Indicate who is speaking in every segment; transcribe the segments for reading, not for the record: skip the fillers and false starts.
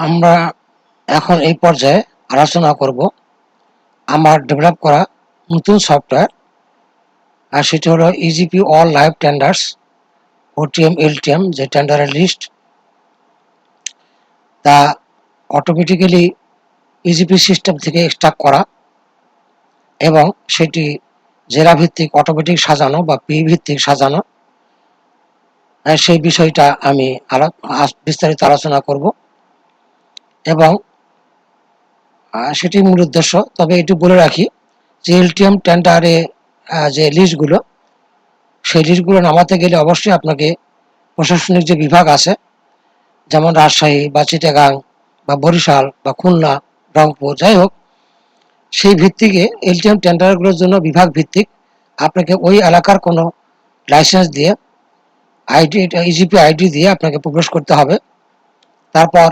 Speaker 1: আমরা এখন এই পর্যায়ে আলোচনা করব আমার ডেভেলপ করা নতুন সফটওয়্যার, আর সেটি হলো e-GP all live tenders OTM LTM, যে টেন্ডারের লিস্ট তা অটোমেটিক্যালি ইজিপি সিস্টেম থেকে এক্সট্রাক্ট করা এবং সেটি জেলা ভিত্তিক অটোমেটিক সাজানো বা পি ভিত্তিক সাজানো, সেই বিষয়টা আমি বিস্তারিত আলোচনা করব এবং সেটি মূল উদ্দেশ্য। তবে এটি বলে রাখি যে এলটিএম টেন্ডারে যে লিস্টগুলো, সেই লিস্টগুলো নামাতে গেলে অবশ্যই আপনাকে প্রশাসনিক যে বিভাগ আছে, যেমন রাজশাহী বা চিটাগাং বা বরিশাল বা খুলনা, রংপুর, যাই হোক, সেই ভিত্তিকে এলটিএম টেন্ডারগুলোর জন্য বিভাগ ভিত্তিক আপনাকে ওই এলাকার কোনো লাইসেন্স দিয়ে আইডি, ইজিপি আইডি দিয়ে আপনাকে প্রবেশ করতে হবে। তারপর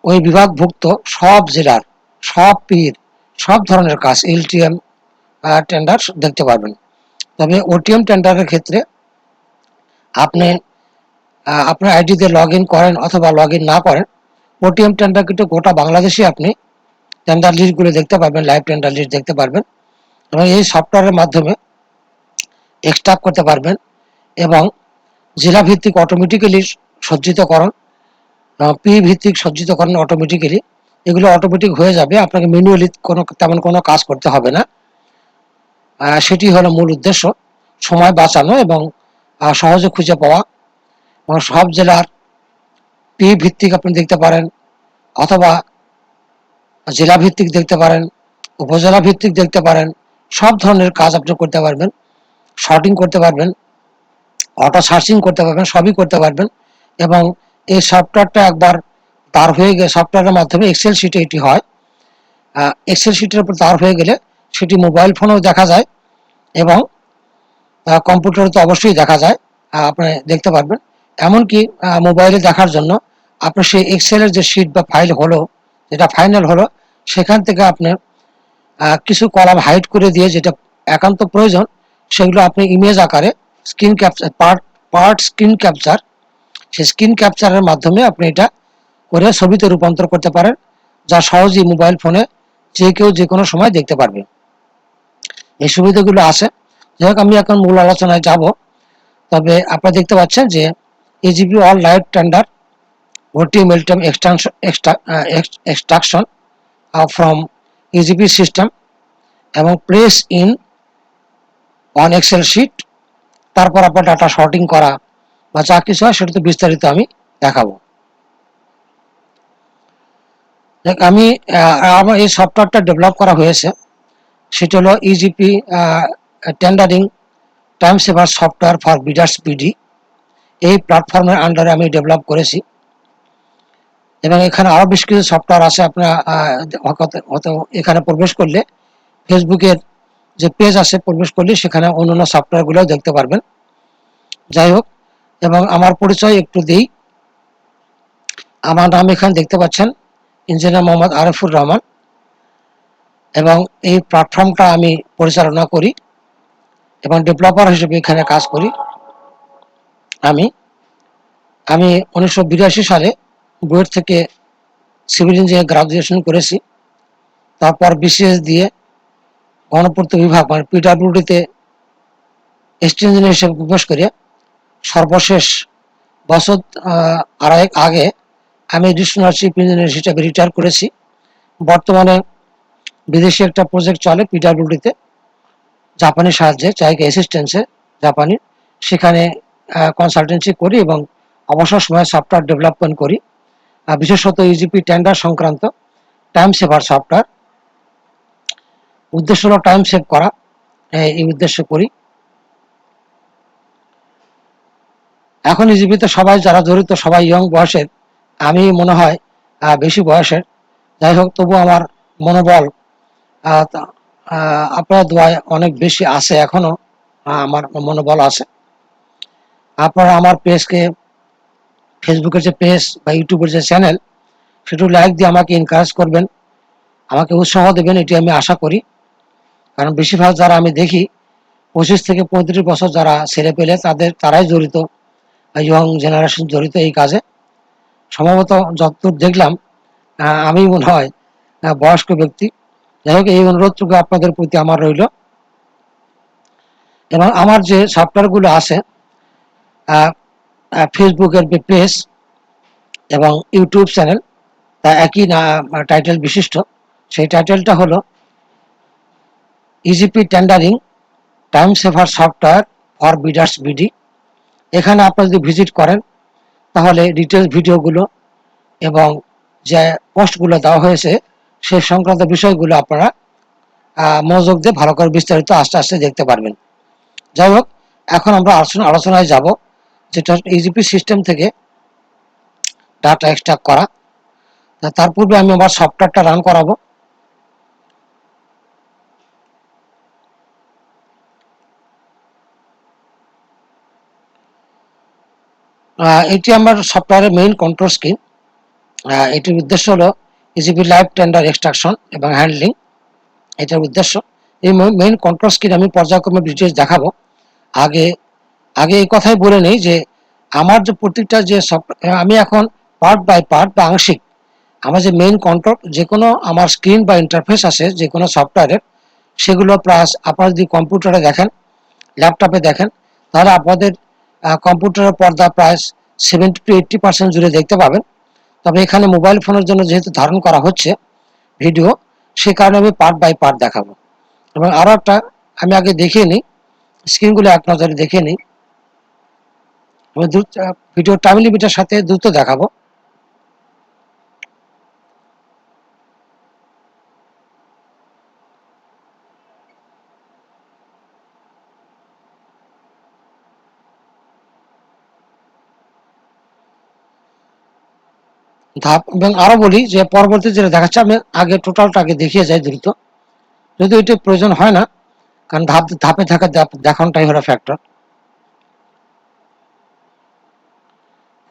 Speaker 1: ওই বিভাগভুক্ত সব জেলার সব পীর সব ধরনের কাজ এলটিএম টেন্ডার দেখতে পারবেন। তবে ওটিএম টেন্ডারের ক্ষেত্রে আপনি আপনার আইডি দিয়ে লগ ইন করেন অথবা লগ ইন না করেন, ওটিএম টেন্ডার কিন্তু গোটা বাংলাদেশে আপনি টেন্ডার লিস্টগুলো দেখতে পারবেন, লাইভ টেন্ডার লিস্ট দেখতে পারবেন এবং এই সফটওয়্যারের মাধ্যমে এক্সট্রাক্ট করতে পারবেন এবং জেলা ভিত্তিক অটোমেটিক্যালি সজ্জিতকরণ, পি ভিত্তিক সজ্জিতকরণ অটোমেটিক্যালি, এগুলো অটোমেটিক হয়ে যাবে, আপনাকে ম্যানুয়ালি তেমন কোনো কাজ করতে হবে না। সেটি হলো মূল উদ্দেশ্য, সময় বাঁচানো এবং সহজে খুঁজে পাওয়া। এবং সব জেলার পি ভিত্তিক আপনি দেখতে পারেন অথবা জেলা ভিত্তিক দেখতে পারেন, উপজেলা ভিত্তিক দেখতে পারেন, সব ধরনের কাজ আপনি করতে পারবেন, শর্টিং করতে পারবেন, অটো সার্চিং করতে পারবেন, সবই করতে পারবেন। এবং এই সফটওয়্যারটা একবার তার হয়ে গেলে, সফটওয়্যারের মাধ্যমে এক্সেল শিটে এটি হয়, এক্সেল শিটের উপর তার হয়ে গেলে সেটি মোবাইল ফোনেও দেখা যায় এবং কম্পিউটারে তো অবশ্যই দেখা যায়, আপনি দেখতে পারবেন। এমনকি মোবাইলে দেখার জন্য আপনার সেই এক্সেলের যে শিট বা ফাইল হলো, যেটা ফাইনাল হলো, সেখান থেকে আপনার কিছু কলাম হাইড করে দিয়ে যেটা একান্ত প্রয়োজন সেগুলো আপনি ইমেজ আকারে screen capture, part screen capture, সেই স্ক্রিন ক্যাপচারের মাধ্যমে আপনি এটা করে ছবিতে রূপান্তর করতে পারেন, যা সহজেই মোবাইল ফোনে যে কেউ যে কোনো সময় দেখতে পারবে। এই সুবিধাগুলো আছে। যাই হোক, আমি এখন মূল আলোচনায় যাব। তবে আপনারা দেখতে পাচ্ছেন যে EGP all live tender OTM LTM extraction from EGP system এবং place in on Excel sheet, তারপর আপনার ডাটা শর্টিং করা বা যা কিছু হয় সেটা তো বিস্তারিত আমি দেখাবো। আমি আমার এই সফটওয়্যারটা ডেভেলপ করা হয়েছে, সেটা হলো EGP tendering time saver software for bidders BD. এই প্ল্যাটফর্মের আন্ডারে আমি ডেভেলপ করেছি এবং এখানে আরও বেশ কিছু সফটওয়্যার আছে। আপনারা হয়তো এখানে প্রবেশ করলে ফেসবুকের যে পেজ আছে, প্রবেশ করলে সেখানে অন্যান্য সফটওয়্যারগুলোও দেখতে পারবেন। যাই হোক, এবং আমার পরিচয় একটু দিই। আমার নাম এখানে দেখতে পাচ্ছেন, ইঞ্জিনিয়ার মোহাম্মদ আরিফুর রহমান, এবং এই প্ল্যাটফর্মটা আমি পরিচালনা করি এবং ডেভেলপার হিসেবে এখানে কাজ করি। আমি 1982 সালে বুয়েট থেকে সিভিল ইঞ্জিনিয়ারিং গ্রাজুয়েশন করেছি। তারপর বিসিএস দিয়ে গণপূর্ত বিভাগ মানে পিডব্লিউডিতে এসটি ইঞ্জিনিয়ার হিসেবে প্রবেশ করে সর্বশেষ বছর আড়াই আগে আমি এডিশনাল চিফ ইঞ্জিনিয়ার হিসেবে রিটায়ার করেছি। বর্তমানে বিদেশি একটা প্রজেক্ট চলে পিডব্লিউডিতে, জাপানি সাহায্যে, জায়গা অ্যাসিস্ট্যান্সে জাপানি, সেখানে কনসালটেন্সি করি এবং অবসর সময়ে সফটওয়্যার ডেভেলপমেন্ট করি, বিশেষত ইজিপি টেন্ডার সংক্রান্ত টাইম সেভার সফটওয়্যার। উদ্দেশ্য হলো টাইম সেভ করা, এই উদ্দেশ্য করি। এখন ইজিপিতে সবাই যারা জড়িত সবাই ইয়ং বয়সের, আমি মনে হয় বেশি বয়সের। যাই হোক, তবু আমার মনোবল আপনার দোয়ায় অনেক বেশি আছে, এখনো আমার মনোবল আছে। আপনারা আমার পেজকে, ফেসবুকের যে পেজ বা ইউটিউবের যে চ্যানেল, সেটু লাইক দিয়ে আমাকে এনকারেজ করবেন, আমাকে উৎসাহ দেবেন, এটি আমি আশা করি। কারণ বেশিরভাগ যারা আমি দেখি 25 থেকে 35 বছর যারা ছেলে পেলে, তারাই জড়িত, ইয়ং জেনারেশন জড়িত এই কাজে। সম্ভবত যতদূর দেখলাম আমি মনে হয় বয়স্ক ব্যক্তি। যাই হোক, এই অনুরোধটুকু আপনাদের প্রতি আমার রইল। এবং আমার যে সফটওয়্যারগুলো আছে, ফেসবুকের পেজ এবং ইউটিউব চ্যানেল, তা একই টাইটেল বিশিষ্ট। সেই টাইটেলটা হলো EGP tendering time saver software for bidders BD. এখানে আপনারা যদি ভিজিট করেন তাহলে ডিটেলস ভিডিওগুলো এবং যে পোস্টগুলো দেওয়া হয়েছে সে সংক্রান্ত বিষয়গুলো আপনারা মনোযোগ দিয়ে ভালো করে বিস্তারিত আস্তে আস্তে দেখতে পারবেন। যাই হোক, এখন আমরা আলোচনায় যাব, যেটা ইজিপি সিস্টেম থেকে ডাটা এক্সট্রাক্ট করা। তার পূর্বে আমি আমার সফটওয়্যারটা রান করাবো। এটি আমার সফটওয়্যারের মেইন কন্ট্রোল স্ক্রিন। এটির উদ্দেশ্য হলো ইজিপি লাইভ টেন্ডার এক্সট্রাকশন এবং হ্যান্ডলিং, এটার উদ্দেশ্য। এই মেইন কন্ট্রোল স্ক্রিন আমি পর্যায়ক্রমে ডিটেলস দেখাবো। আগে আগে এই কথাই বলে নেই যে আমার যে প্রত্যেকটা যে আমি এখন পার্ট বাই পার্ট বা আংশিক আমার যে মেইন কন্ট্রোল, যে কোনো আমার স্ক্রিন বা ইন্টারফেস আছে যে কোনো সফটওয়্যারের, সেগুলো প্লাস আপনারা যদি কম্পিউটারে দেখেন, ল্যাপটপে দেখেন, তাহলে আপনাদের কম্পিউটারের পর্দা প্রায় 70-80% জুড়ে দেখতে পাবেন। তবে এখানে মোবাইল ফোনের জন্য যেহেতু ধারণ করা হচ্ছে ভিডিও, সে কারণে আমি পার্ট বাই পার্ট দেখাবো। এবং আরও একটা আমি আগে দেখিয়ে নিই, স্ক্রিনগুলো এক নজরে দেখে নিই। আমি ভিডিও টাইম লিমিটের সাথে দ্রুত দেখাবো। ধাপ এবং আরো বলি যে পরবর্তী যেটা দেখাচ্ছে আমি আগে টোটালটা আগে দেখিয়ে যাই দ্রুত, যদি এটা প্রয়োজন হয় না, কারণ ধাপে থাকা দেখানোটাই হলো ফ্যাক্টর।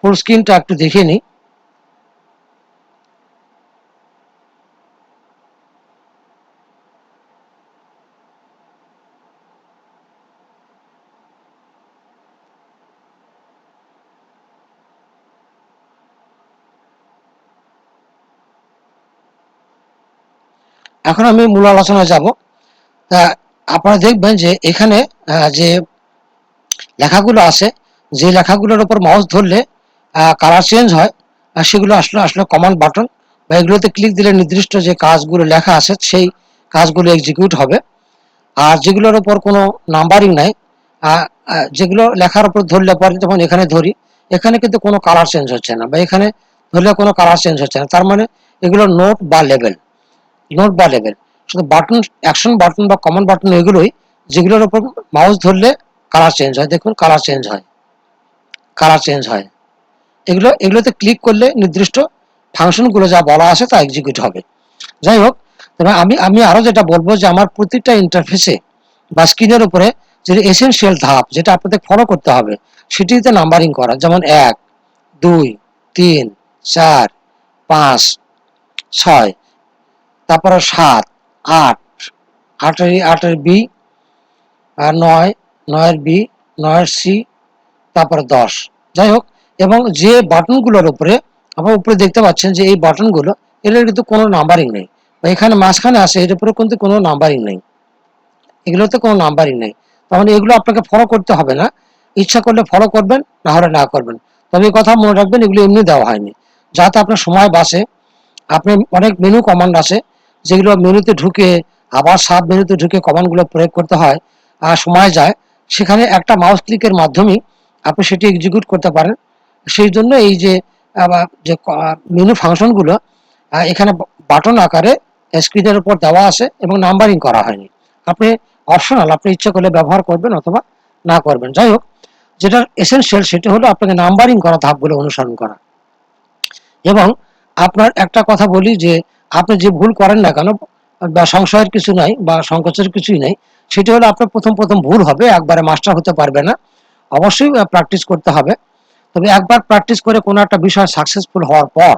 Speaker 1: ফুল স্ক্রিনটা একটু দেখিয়ে নিই। এখন আমি মূল আলোচনায় যাব। আপনারা দেখবেন যে এখানে যে লেখাগুলো আছে, যে লেখাগুলোর উপর মাউস ধরলে কালার চেঞ্জ হয়, সেগুলো আসলে আসলে কমান্ড বাটন, বা এগুলোতে ক্লিক দিলে নির্দিষ্ট যে কাজগুলো লেখা আছে সেই কাজগুলো এক্সিকিউট হবে। আর যেগুলোর উপর কোনো নাম্বারিং নাই, যেগুলো লেখার উপর ধরলে পরে যখন এখানে ধরি, এখানে কিন্তু কোনো কালার চেঞ্জ হচ্ছে না, বা এখানে ধরলে কোনো কালার চেঞ্জ হচ্ছে না। তার মানে এগুলো নোট বা লেবেল শুধু বাটন, অ্যাকশন বাটন বা কমান্ড বাটন এগুলোই যেগুলোর উপর মাউস ধরলে কালার চেঞ্জ হয়। দেখুন কালার চেঞ্জ হয়। এগুলোতে ক্লিক করলে নির্দিষ্ট ফাংশনগুলো যা বলা আছে তা এক্সিকিউট হবে। যাই হোক, তবে আমি আরো যেটা বলবো যে আমার প্রতিটা ইন্টারফেসে বা স্ক্রিনের উপরে যে এসেনশিয়াল ধাপ যেটা আপনাদের ফলো করতে হবে, সেটিতে নাম্বারিং করা, যেমন 1, 2, 3, 4, 5, 6, তারপরে 7, 8, 8-এর বি, আর 9, 9-এর বি, 9-এর সি, তারপরে 10। যাই হোক, এবং যে বাটনগুলোর উপরে আপনারা উপরে দেখতে পাচ্ছেন যে এই বাটনগুলো, এর কিন্তু কোনো নাম্বারিং নেই, বা এখানে মাঝখানে আসে এর উপরে কিন্তু কোনো নাম্বারিং নেই, এগুলোতে কোনো নাম্বারিং নেই। তাহলে এগুলো আপনাকে ফলো করতে হবে না, ইচ্ছা করলে ফলো করবেন, না হলে না করবেন। তবে এই কথা মনে রাখবেন, এগুলো এমনি দেওয়া হয়নি, যাতে আপনার সময় বাঁচে। আপনি অনেক মেনু কমান্ড আছে যেগুলো মেনুতে ঢুকে আবার সাব মেনুতে ঢুকে কমান্ডগুলো প্রয়োগ করতে হয়, আর সময় যায়। সেখানে একটা মাউস ক্লিকের মাধ্যমেই আপনি সেটি এক্সিকিউট করতে পারেন। সেই জন্য এই যে মেনু ফাংশনগুলো এখানে বাটন আকারে স্ক্রিনের উপর দেওয়া আছে এবং নাম্বারিং করা হয়নি। আপনি অপশনাল, আপনি ইচ্ছা করলে ব্যবহার করবেন অথবা না করবেন। যাই হোক, যেটা এসেনশিয়াল সেটা হলো আপনাকে নাম্বারিং করা ধাপগুলো অনুসরণ করা। এবং আপনার একটা কথা বলি যে আপনি যে ভুল করেন না কেন, বা সংশয়ের কিছু নাই বা সংকোচের কিছুই নাই, সেটি হলো আপনার প্রথম প্রথম ভুল হবে, একবারে মাস্টার হতে পারবে না, অবশ্যই প্র্যাকটিস করতে হবে। তবে একবার প্র্যাকটিস করে কোনো একটা বিষয় সাকসেসফুল হওয়ার পর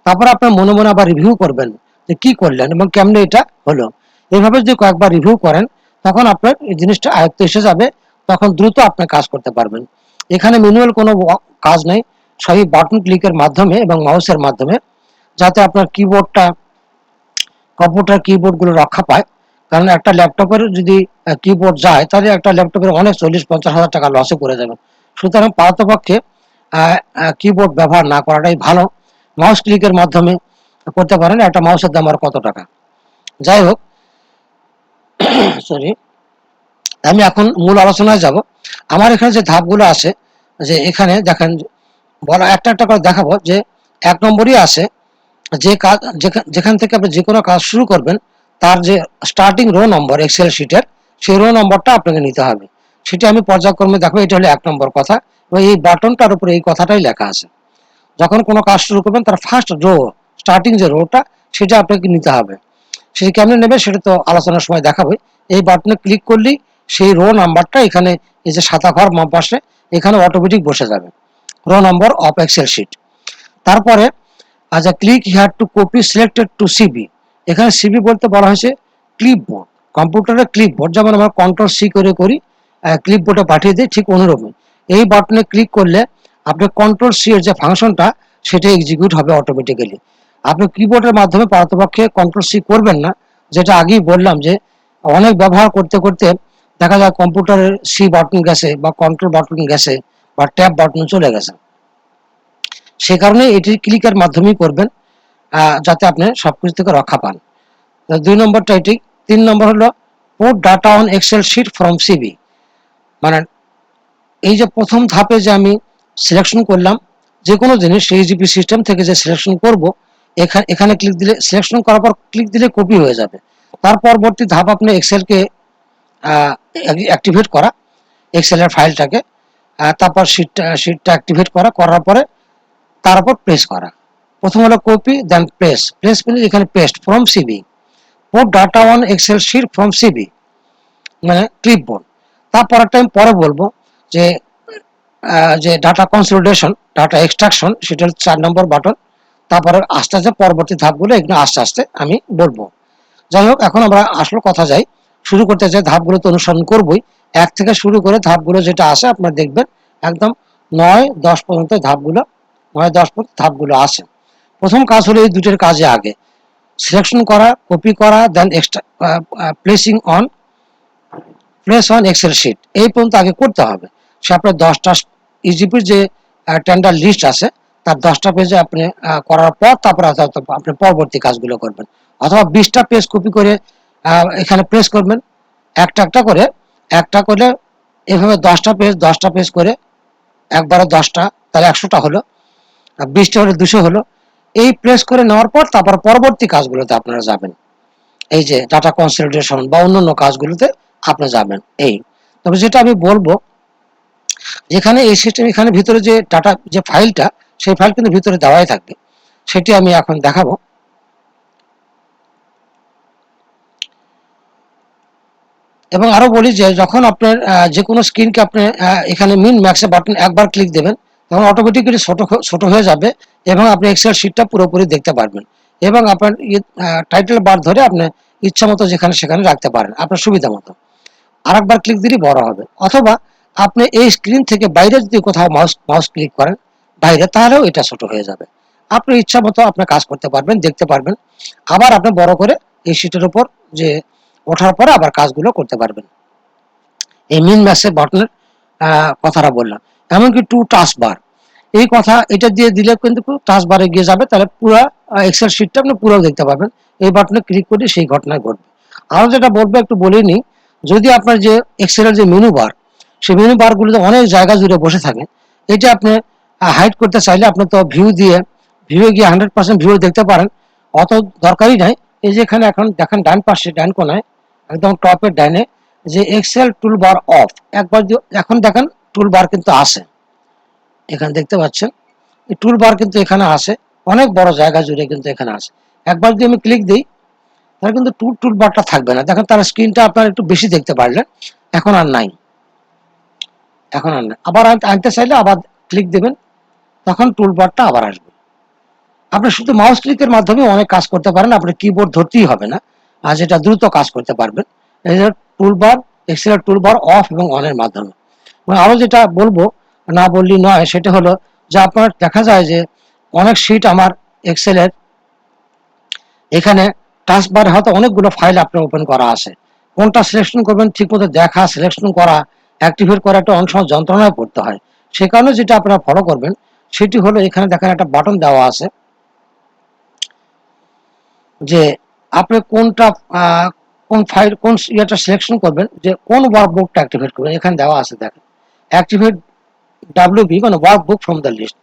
Speaker 1: তারপর আপনার মনে মনে আবার রিভিউ করবেন যে কি করলেন এবং কেমনে এটা হলো। এইভাবে যদি কয়েকবার রিভিউ করেন তখন আপনার এই জিনিসটা আয়ত্তে এসে যাবে, তখন দ্রুত আপনি কাজ করতে পারবেন। এখানে ম্যানুয়াল কোনো কাজ নেই, সবই বাটন ক্লিকের মাধ্যমে এবং মাউসের মাধ্যমে। যাতে আপনার কিবোর্ডটা, কম্পিউটার কিবোর্ডগুলো রক্ষা পায়। কারণ একটা ল্যাপটপের যদি কিবোর্ড যায়, তাহলে একটা ল্যাপটপের অনেক 40-50 হাজার টাকা লসে পড়ে যাবে। সুতরাং পারতপক্ষে কিবোর্ড ব্যবহার না করাটাই ভালো। মাউস ক্লিকের মাধ্যমে করতে পারেন। একটা মাউসের দাম আর কত টাকা। যাই হোক, সরি, আমি এখন মূল আলোচনায় যাব। আমার এখানে যে ধাপগুলো আছে, যে এখানে দেখেন, বলা একটা একটা করে দেখাবো। যে 1 নম্বরই আছে, যে কাজ যেখান থেকে আপনি যে কোনো কাজ শুরু করবেন, তার যে স্টার্টিং রো নম্বর এক্সেল শিটের, সেই রো নম্বরটা আপনাকে নিতে হবে। সেটা আমি পর্যায়ক্রমে দেখো। এটা হলো 1 নম্বর কথা, এবং এই বাটনটার উপরে এই কথাটাই লেখা আছে। যখন কোনো কাজ শুরু করবেন, তার ফার্স্ট রো, স্টার্টিং যে রোটা, সেটা আপনাকে নিতে হবে। সেটা কেমনে নেবে সেটা তো আলোচনার সময় দেখাবে। এই বাটনে ক্লিক করলেই সেই রো নাম্বারটা এখানে, এই যে সাদা ঘর বাম পাশে, এখানে অটোমেটিক বসে যাবে, row number of Excel sheet. তারপরে আচ্ছা, click here to copy selected to CB. এখানে সিবি বলতে বলা হয়েছে ক্লিপবোর্ড। কম্পিউটারের ক্লিপবোর্ড যেমন আমরা কন্ট্রোল সি করে করি, ক্লিপবোর্ডে পাঠিয়ে দিই, ঠিক অনুরূপই এই বাটনে ক্লিক করলে আপনি কন্ট্রোল সি এর যে ফাংশনটা, সেটা এক্সিকিউট হবে অটোমেটিক্যালি। আপনি কিবোর্ডের মাধ্যমে পারতপক্ষে কন্ট্রোল সি করবেন না, যেটা আগেই বললাম যে অনেক ব্যবহার করতে করতে দেখা যায় কম্পিউটারের সি বাটন গেছে, বা কন্ট্রোল বাটন গেছে, বা ট্যাব বাটন চলে গেছে। সে কারণে এটি ক্লিকের মাধ্যমেই করবেন, যাতে আপনি সবকিছু থেকে রক্ষা পান। 2 নম্বরটা এটি। 3 নম্বর হলো put data on Excel sheet from CB. মানে এই যে প্রথম ধাপে যে আমি সিলেকশন করলাম যে কোনো জিনিস, সেই জিপি সিস্টেম থেকে যে সিলেকশন করব, এখানে ক্লিক দিলে, সিলেকশন করার পর ক্লিক দিলে কপি হয়ে যাবে। তার পরবর্তী ধাপ আপনি এক্সেলকে অ্যাক্টিভেট করা, এক্সেলের ফাইলটাকে, তারপর শিটটা অ্যাক্টিভেট করার পরে তার উপর প্রেস করা। প্রথম হলো কপি, দেন প্রেস। প্রেস মানে এখানে paste from CB. Put data on Excel sheet from CB, মানে ক্লিপবোর্ড। তারপর একটা আমি পরে বলবো যে যে ডাটা কনসলিডেশন, ডাটা এক্সট্রাকশন, সেটা হচ্ছে 4 নম্বর বাটন। তারপরে আস্তে আস্তে পরবর্তী ধাপগুলো এগুলো আস্তে আস্তে আমি বলবো। যাই হোক, এখন আমরা আসল কথা যাই। শুরু করতে যে ধাপগুলো তো অনুসরণ করবই, 1 থেকে শুরু করে ধাপগুলো যেটা আসে আপনারা দেখবেন, একদম 9-10 পর্যন্ত ধাপগুলো, 9-10 পর্যন্ত ধাপগুলো আসে। প্রথম কাজ হলো এই দুটোর কাজে আগে সিলেকশন করা, কপি করা, then extra placing on, place on Excel sheet, এই পর্যন্ত আগে করতে হবে। সে আপনার 10টা ইজিপির যে টেন্ডার লিস্ট আছে, তার 10টা পেজে আপনি করার পর তারপর আপনি পরবর্তী কাজগুলো করবেন। অথবা 20টা পেজ কপি করে এখানে প্রেস করবেন, একটা একটা করে, একটা করে এভাবে 10টা পেজ করে, একবারে 10টা, তাহলে 100টা হলো, 20টা হলে 200 হলো। এই প্রেস করে নেওয়ার পর তারপর পরবর্তী কাজগুলোতে আপনারা যাবেন, এই যে ডাটা কনসলিডেশন বা অন্যান্য কাজগুলোতে আপনি যাবেন। এই, তবে যেটা আমি বলবো, যেখানে এই সিস্টেম, এখানে ভিতরে যে ডাটা যে ফাইলটা, সেই ফাইল কিন্তু ভিতরে দেওয়াই থাকবে। সেটি আমি এখন দেখাবো। এবং আরো বলি যে যখন আপনার যে কোনো স্ক্রিনকে আপনি এখানে মিন ম্যাক্সে বাটন একবার ক্লিক দেবেন, তখন অটোমেটিক্যালি ছোট ছোট হয়ে যাবে, এবং আপনি এক্সেল শিটটা পুরোপুরি দেখতে পারবেন। এবং আপনার টাইটেল বার ধরে আপনি ইচ্ছা মতো যেখানে সেখানে রাখতে পারেন আপনার সুবিধা মতো। আরেকবার ক্লিক দিলেই বড় হবে। অথবা আপনি এই স্ক্রিন থেকে বাইরে যদি কোথাও মাউস মাউস ক্লিক করেন বাইরে, তাহলেও এটা ছোট হয়ে যাবে। আপনি ইচ্ছা মতো আপনার কাজ করতে পারবেন, দেখতে পারবেন। আবার আপনি বড় করে এই শিটের উপর যে ওঠার পরে আবার কাজগুলো করতে পারবেন। এই মিন ম্যাসেজ বাটনের কথাটা বললাম। এমনকি টু টাস্ক বার, এই কথা এটা দিয়ে দিলে কিন্তু টাস্ক বারে গিয়ে যাবে, তাহলে পুরো এক্সেল শিটটা আপনি পুরো দেখতে পাবেন। এই বাটনে ক্লিক করে সেই ঘটনা ঘটবে। আরো যেটা বলবো একটু বলে নিই, যদি আপনার যে এক্সেলের যে মেনু বার, সেই মেনু বারগুলোতে অনেক জায়গা জুড়ে বসে থাকে, এটা আপনি হাইড করতে চাইলে আপনি তো ভিউ দিয়ে, ভিউ গিয়ে 100% ভিউ দেখতে পারেন, অত দরকারই নাই। এই যে এখানে এখন দেখেন ডান পাশে, ডান কোনায়, একদম টপের ডাইনে, যে এক্সেল টুলবার অফ, একবার এখন দেখেন টুলবার কিন্তু আসে, এখানে দেখতে পাচ্ছেন এই টুলবার কিন্তু এখানে আসে, অনেক বড় জায়গা জুড়ে কিন্তু এখানে আসে। একবার যদি আমি ক্লিক দিই, তাহলে কিন্তু টুলবারটা থাকবে না। দেখেন তার স্ক্রিনটা আপনার একটু বেশি দেখতে পারলেন, এখন আর নাই, এখন আর নাই। আবার আনতে চাইলে আবার ক্লিক দেবেন, তখন টুলবারটা আবার আসবে। আপনি শুধু মাউস ক্লিকের মাধ্যমে অনেক কাজ করতে পারেন, আপনার কিবোর্ড ধরতেই হবে না, আর যেটা দ্রুত কাজ করতে পারবেন। এই যে টুলবার, এক্সেলের টুলবার অফ এবং অনের মাধ্যমে। আরো যেটা বলবো, না বললি নয়, সেটা হলো যে আপনার দেখা যায় যে অনেক শিট আমার এক্সেলের এখানে টাস্ক বারে হয়তো অনেকগুলো ফাইল আপনার ওপেন করা আছে, কোনটা সিলেকশন করবেন ঠিক মতো দেখা, সিলেকশন করা, অ্যাক্টিভেট করা একটা অনেক সময় যন্ত্রণায় পড়তে হয়। সে কারণে যেটা আপনারা ফলো করবেন সেটি হলো, এখানে দেখেন একটা বাটন দেওয়া আছে যে আপনি কোনটা কোন ফাইল কোন ইয়েটা সিলেকশন করবেন, যে কোন ওয়ার্কবুকটা অ্যাক্টিভেট করবেন। এখানে দেওয়া আছে দেখেন, অ্যাক্টিভেট ডাব্লিউবি মানে ওয়ার্কবুক ফ্রম দ্য লিস্ট।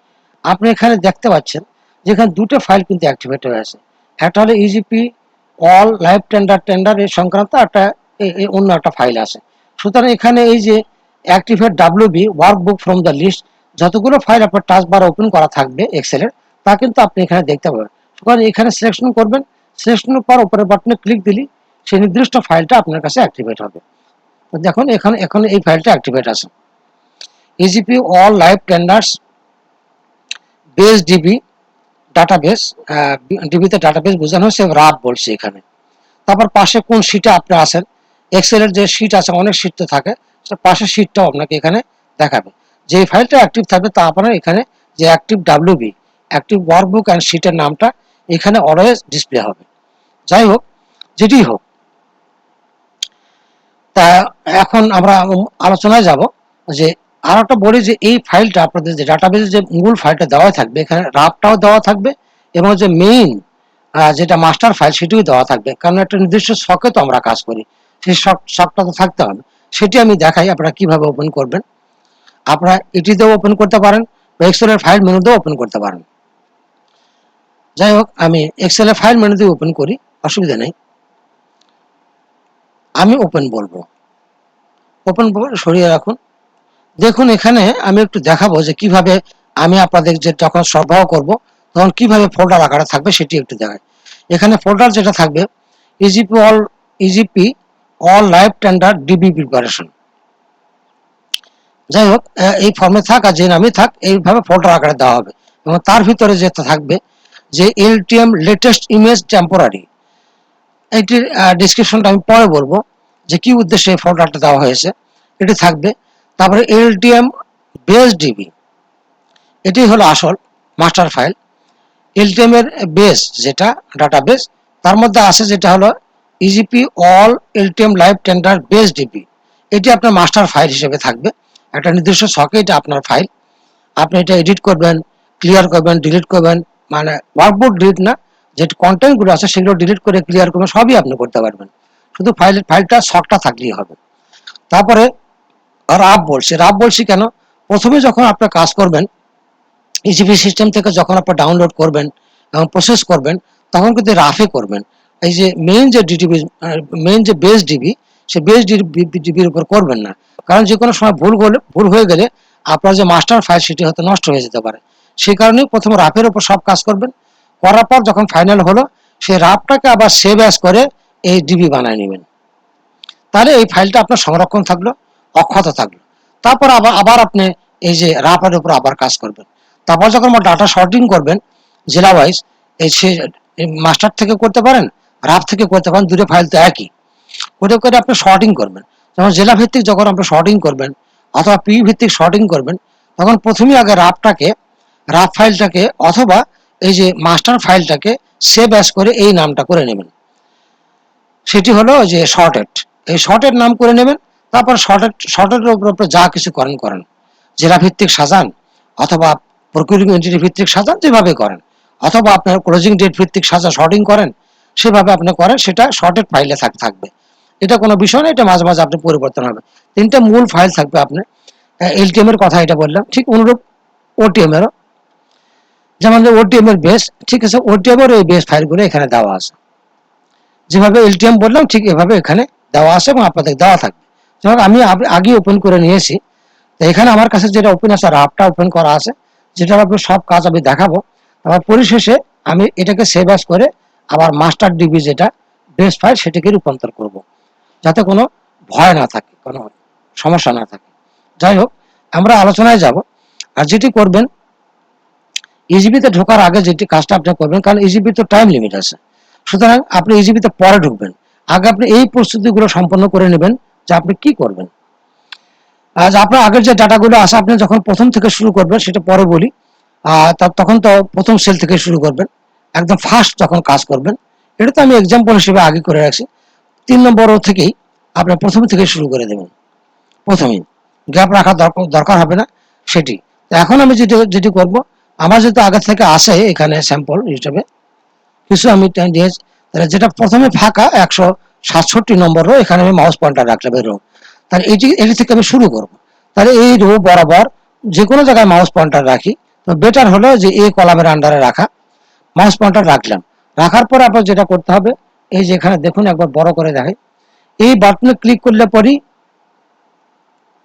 Speaker 1: আপনি এখানে দেখতে পাচ্ছেন যেখানে দুটো ফাইল কিন্তু অ্যাক্টিভেট হয়ে আছে, একটা হলো ইজিপি অল লাইভ টেন্ডার এর সংক্রান্ত, একটা অন্য একটা ফাইল আছে। সুতরাং এখানে এই যে activate WB workbook from the list, যতগুলো ফাইল আপনার টাস্ক বার ওপেন করা থাকবে এক্সেলের, তা কিন্তু আপনি এখানে দেখতে পাবেন। সুতরাং এখানে সিলেকশন করবেন, সিলেকশনের পর উপরের বাটনে ক্লিক দিলে সেই নির্দিষ্ট ফাইলটা আপনার কাছে অ্যাক্টিভেট হবে। তো দেখুন এখানে এখন এই ফাইলটা অ্যাক্টিভেট আছে, EGP all live tenders base DB database. ডিবিতে ডাটাবেস বোঝানো হচ্ছে, রাব বলছে এখানে। তারপর পাশে কোন শিটে আপনি আছেন, এক্সেলের যে শিট আছে অনেক শিট তো থাকে, পাশের শিটটাও আপনাকে এখানে দেখাবে। যে ফাইলটা অ্যাক্টিভ থাকবে তা আপনার এখানে যে active WB active workbook and শিটের নামটা এখানে অলওয়েজ ডিসপ্লে হবে। যাই হোক, যেটি হোক, তা এখন আমরা আলোচনায় যাব যে আর একটা বলি যে এই ফাইলটা আপনাদের যে ডাটাবেসে যে মূল ফাইলটা দেওয়া থাকবে, এখানে রাবটাও দেওয়া থাকবে এবং যে মেইন যেটা মাস্টার ফাইল সেটিও দেওয়া থাকবে, কারণ একটা নির্দিষ্ট শখে তো আমরা কাজ করি, সেই শখটা তো থাকতে হবে। সেটি আমি দেখাই আপনারা কিভাবে ওপেন করবেন। আপনারা এটিতেও ওপেন করতে পারেন বা এক্সেলের ফাইল মেনুতেও ওপেন করতে পারেন। যাই হোক, আমি এক্সেলের ফাইল মেনু দিয়ে ওপেন করি, অসুবিধা নেই। আমি ওপেন বলবো, ওপেন সরিয়ে রাখুন। দেখুন এখানে আমি একটু দেখাবো যে কিভাবে আমি আপনাদের যে যখন সরবরাহ করব তখন কিভাবে ফোল্ডার আকারে থাকবে সেটি একটু দেখাই। এখানে ফোল্ডার যেটা থাকবে, e-GP all live tender DB preparation. যাই হোক, এই ফর্মে থাক আর যে নামে থাক এইভাবে ফোল্ডার আকারে দেওয়া হবে এবং তার ভিতরে যেটা থাকবে যে এলটিএম লেটেস্ট ইমেজ টেম্পোরারি, এটির ডিসক্রিপশনটা আমি পরে বলবো যে কি উদ্দেশ্যে এই ফোল্ডারটা দেওয়া হয়েছে, এটি থাকবে। তারপরে এলটিএম বেস ডিবি, এটি হলো আসল মাস্টার ফাইল। এলটিএম এর বেস যেটা ডাটাবেস, তার মধ্যে আছে যেটা হলো e-GP all LTM live tender base DB, এটি আপনার মাস্টার ফাইল হিসেবে থাকবে। একটা নির্দিষ্ট শখে এটা আপনার ফাইল, আপনি এটা এডিট করবেন, ক্লিয়ার করবেন, ডিলিট করবেন, মানে ওয়ার্কবুক ডিলিট না, যে কন্টেন্টগুলো আছে সেগুলো ডিলিট করে ক্লিয়ার করবেন, সবই আপনি করতে পারবেন, শুধু ফাইলটা শখটা থাকলেই হবে। তারপরে রাব বলছি কেন, প্রথমে যখন আপনি কাজ করবেন ইজিপি সিস্টেম থেকে, যখন আপনি ডাউনলোড করবেন এবং প্রসেস করবেন তখন কিন্তু রাফে করবেন। এই যে মেইন যে বেস ডিবি, সে বেস ডিবির উপর করবেন না, কারণ যে কোনো সময় ভুল হয়ে গেলে আপনার যে মাস্টার ফাইল সেটি হয়তো নষ্ট হয়ে যেতে পারে। সেই কারণেই প্রথম রাফের উপর সব কাজ করবেন, করার পর যখন ফাইনাল হলো সেই রাফটাকে আবার সেভ অ্যাজ করে এই ডিবি বানায় নেবেন। তাহলে এই ফাইলটা আপনার সংরক্ষণ থাকলো, অক্ষত থাকলো। তারপর আবার আপনি এই যে রাফের উপর আবার কাজ করবেন। তারপর যখন ডাটা শর্টিং করবেন জেলা ওয়াইজ, এই সে মাস্টার থেকে করতে পারেন, রাফ থেকে করতে পারেন, দুটো ফাইল তো একই, করে করে আপনি শর্টিং করবেন। যেমন জেলা ভিত্তিক যখন আপনি শর্টিং করবেন অথবা পি ভিত্তিক শর্টিং করবেন, তখন প্রথমেই আগে রাফ ফাইলটাকে অথবা এই যে মাস্টার ফাইলটাকে সেভ অ্যাজ করে এই নামটা করে নেবেন, সেটি হলো যে শর্টেড, এই শর্টেড নাম করে নেবেন। তারপর শর্টেডের উপর যা কিছু করেন, জেলা ভিত্তিক সাজান অথবা প্রকিউরিং এন্টিটি ভিত্তিক সাজান, যেভাবে করেন, অথবা আপনার ক্লোজিং ডেট ভিত্তিক সাজা শর্টিং করেন, সেভাবে আপনি করেন, সেটা শর্টেড ফাইলে থাকবে। এটা কোনো বিষয় না, এটা মাঝে মাঝে আপনি পরিবর্তন হবে। তিনটা মূল ফাইল থাকবে আপনার। এলটিএম এর কথা এটা বললাম, ঠিক অনুরূপ ওটিএম এরও, যেমন ওটিএম এর বেস, ঠিক আছে, ওটিএম এর এই বেস ফাইলগুলো এখানে দেওয়া আছে। যেভাবে এলটিএম বললাম ঠিক এভাবে এখানে দেওয়া আছে এবং আপনাদের দেওয়া থাকবে। যেমন আমি আগে ওপেন করে নিয়েছি, তো এখানে আমার কাছে যেটা ওপেন আছে রাফটা ওপেন করা আছে, যেটা আপনার সব কাজ আমি দেখাবো। আবার পরিশেষে আমি এটাকে সেভ অ্যাজ করে আবার মাস্টার ডিবি যেটা বেস ফাইল সেটাকে রূপান্তর করব, যাতে কোনো ভয় না থাকে, কোনো সমস্যা না থাকে। যাই হোক, আমরা আলোচনায় যাব। আর যেটি করবেন, ইজিবিতে ঢোকার আগে যেটি কাজটা আপনি করবেন, কারণ ইজিবি তো টাইম লিমিট আছে, সুতরাং আপনি ইজিবিতে পরে ঢুকবেন, আগে আপনি এই প্রস্তুতিগুলো সম্পন্ন করে নেবেন যে আপনি কি করবেন। আজ আপনার আগের যে ডাটাগুলো আছে আপনি যখন প্রথম থেকে শুরু করবেন সেটা পরে বলি। তখন তো প্রথম সেল থেকে শুরু করবেন, একদম ফার্স্ট যখন কাজ করবেন এটা তো আমি এক্সাম্পল হিসেবে আগে করে রাখছি। 3 নম্বর রো থেকেই আপনার প্রথম থেকে শুরু করে দেবেন, প্রথমেই গ্যাপ রাখা দরকার হবে না সেটি। তো এখন আমি যেটি করব, আমার যেহেতু আগে থেকে আসে এখানে স্যাম্পল হিসেবে কিছু আমি দিয়েছি, তাহলে যেটা প্রথমে ফাঁকা 167 নম্বর রো, এখানে আমি মাউস পয়েন্টার রাখলাম এই রো। তাহলে এটি থেকে আমি শুরু করব। তাহলে এই রো বরাবর যে কোনো জায়গায় মাউস পয়েন্টার রাখি, তো বেটার হলো যে এই কলামের আন্ডারে রাখা। মাউস পয়েন্টার রাখলাম, রাখার পর আপনার যেটা করতে হবে, এই যে এখানে দেখুন একবার বড় করে দেখাই, এই বাটনে ক্লিক করলে পরই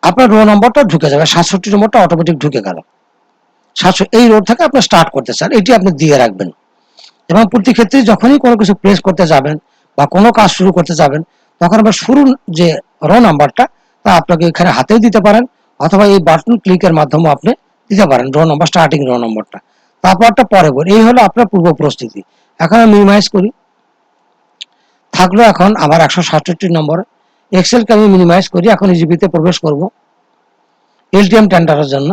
Speaker 1: আপনার রো নম্বরটা ঢুকে যাবে, 67 নম্বরটা অটোমেটিক ঢুকে গেল। 700 এই রো থেকে আপনি স্টার্ট করতে চান, এটি আপনি দিয়ে রাখবেন। এবং প্রতি ক্ষেত্রে যখনই কোনো কিছু প্রেস করতে যাবেন বা কোনো কাজ শুরু করতে যাবেন, তখন আপনার শুরুর যে রো নাম্বারটা তা আপনাকে এখানে হাতেও দিতে পারেন, অথবা এই বাটন ক্লিকের মাধ্যমে আপনি দিতে পারেন রো নম্বর, স্টার্টিং রো নম্বরটা, তারপরটা পরে বল। এই হলো আপনার পূর্ব প্রস্তুতি। এখন আমি মিনিমাইজ করি, থাকলো এখন আমার 167 নম্বর। এক্সেলকে আমি মিনিমাইজ করি, এখন ইজিপিতে প্রবেশ করব এলটিএম টেন্ডারের জন্য।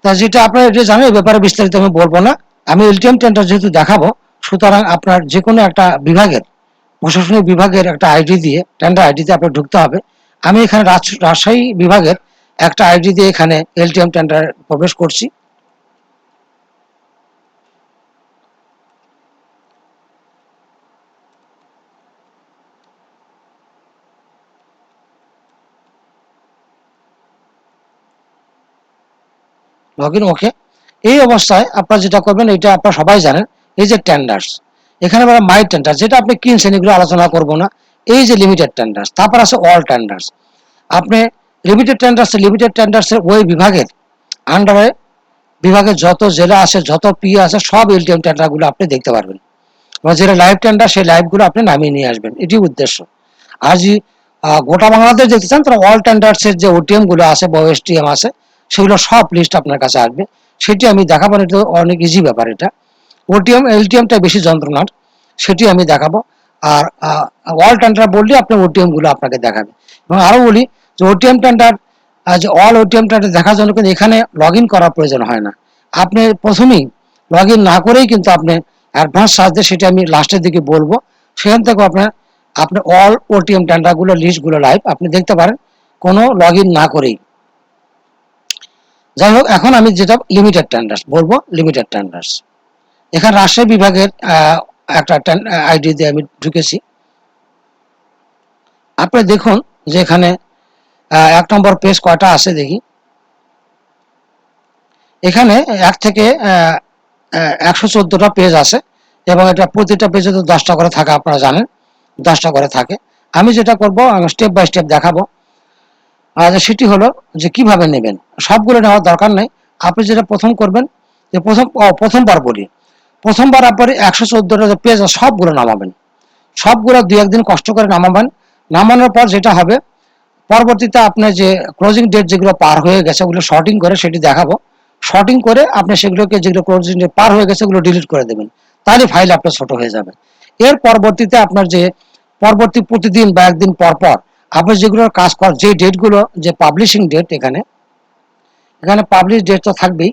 Speaker 1: তা যেটা আপনারা এটা জানেন, এই ব্যাপারে বিস্তারিত আমি বলবো না। আমি এলটিএম টেন্ডার যেহেতু দেখাবো, সুতরাং আপনার যে কোনো একটা বিভাগের, প্রশাসনিক বিভাগের একটা আইডি দিয়ে, টেন্ডার আইডিতে আপনার ঢুকতে হবে। আমি এখানে রাজশাহী বিভাগের একটা আইডি দিয়ে এখানে এলটিএম টেন্ডার প্রবেশ করছি। লগ ইন ওকে। এই অবস্থায় আপনারা যেটা করবেন, এটা আপনারা সবাই জানেন, এই যে টেন্ডার্স, এখানে আমরা মাই টেন্ডার যেটা আপনি কিনছেন এগুলো আলোচনা করব না। এই যে লিমিটেড টেন্ডার্স, তারপর আছে অল টেন্ডার্স। আপনি লিমিটেড টেন্ডার্সের ওই বিভাগের আন্ডারে, বিভাগের যত জেলা আছে, যত পি আছে, সব এলটিএম টেন্ডারগুলো আপনি দেখতে পারবেন। এবং যেটা লাইভ টেন্ডার, সেই লাইভগুলো আপনি নামিয়ে নিয়ে আসবেন, এটি উদ্দেশ্য। আর যদি গোটা বাংলাদেশ দেখতে চান, তাহলে অল টেন্ডার্সের যে ওটিএম গুলো আছে বা ওএসটিএম আছে, সেগুলো সব লিস্ট আপনার কাছে আসবে। সেটি আমি দেখাবো, এটা অনেক ইজি ব্যাপার। এটা ওটিএম এলটিএমটা বেশি যন্ত্রণার, সেটি আমি দেখাবো। আর অল টেন্ডার বললে আপনি ওটিএম গুলো আপনাকে দেখাবে। এবং আরো বলি যে ওটিএম টেন্ডার, যে অল ওটিএম টেন্ডার দেখার জন্য কিন্তু এখানে লগ ইন করার প্রয়োজন হয় না। আপনি প্রথমেই লগ ইন না করেই কিন্তু আপনি অ্যাডভান্স চার্জে, সেটা আমি লাস্টের দিকে বলবো, সেখান থেকে আপনার আপনি অল ওটিএম টেন্ডার গুলো লিস্টগুলো লাইভ আপনি দেখতে পারেন, কোনো লগ ইন না করেই। যাই হোক, এখন আমি যেটা লিমিটেড টেন্ডার্স বলবো, লিমিটেড টেন্ডার্স, এখানে রাজশাহী বিভাগের একটা আইডি দিয়ে আমি ঢুকেছি। আপনি দেখুন যে এখানে 1 নম্বর পেজ কয়টা আছে দেখি। এখানে 1 থেকে 114টা পেজ আছে, এবং এটা প্রতিটা পেজে তো 10টা করে থাকে, আপনারা জানেন 10টা করে থাকে। আমি যেটা করব, আমি স্টেপ বাই স্টেপ দেখাবো। আর সেটি হলো যে কিভাবে নেবেন, সবগুলো নেওয়ার দরকার নেই। আপনি যেটা প্রথম করবেন, যে প্রথমবার বলি, প্রথমবার আপনি 114টা পেজ সবগুলো নামাবেন, সবগুলো 2-1 দিন কষ্ট করে নামাবেন। নামানোর পর যেটা হবে, পরবর্তীতে আপনার যে ক্লোজিং ডেট যেগুলো পার হয়ে গেছে, ওগুলো শর্টিং করে সেটি দেখাবো। শর্টিং করে আপনি সেগুলোকে, যেগুলো ক্লোজিং ডেট পার হয়ে গেছে, ওগুলো ডিলিট করে দেবেন, তাহলে ফাইল আপনার ছোট হয়ে যাবে। এর পরবর্তীতে আপনার যে পরবর্তী প্রতিদিন বা 1 দিন পর পর আপনি যেগুলোর কাজ কর, যে ডেটগুলো, যে পাবলিশিং ডেট, এখানে এখানে পাবলিশ ডেট তো থাকবেই।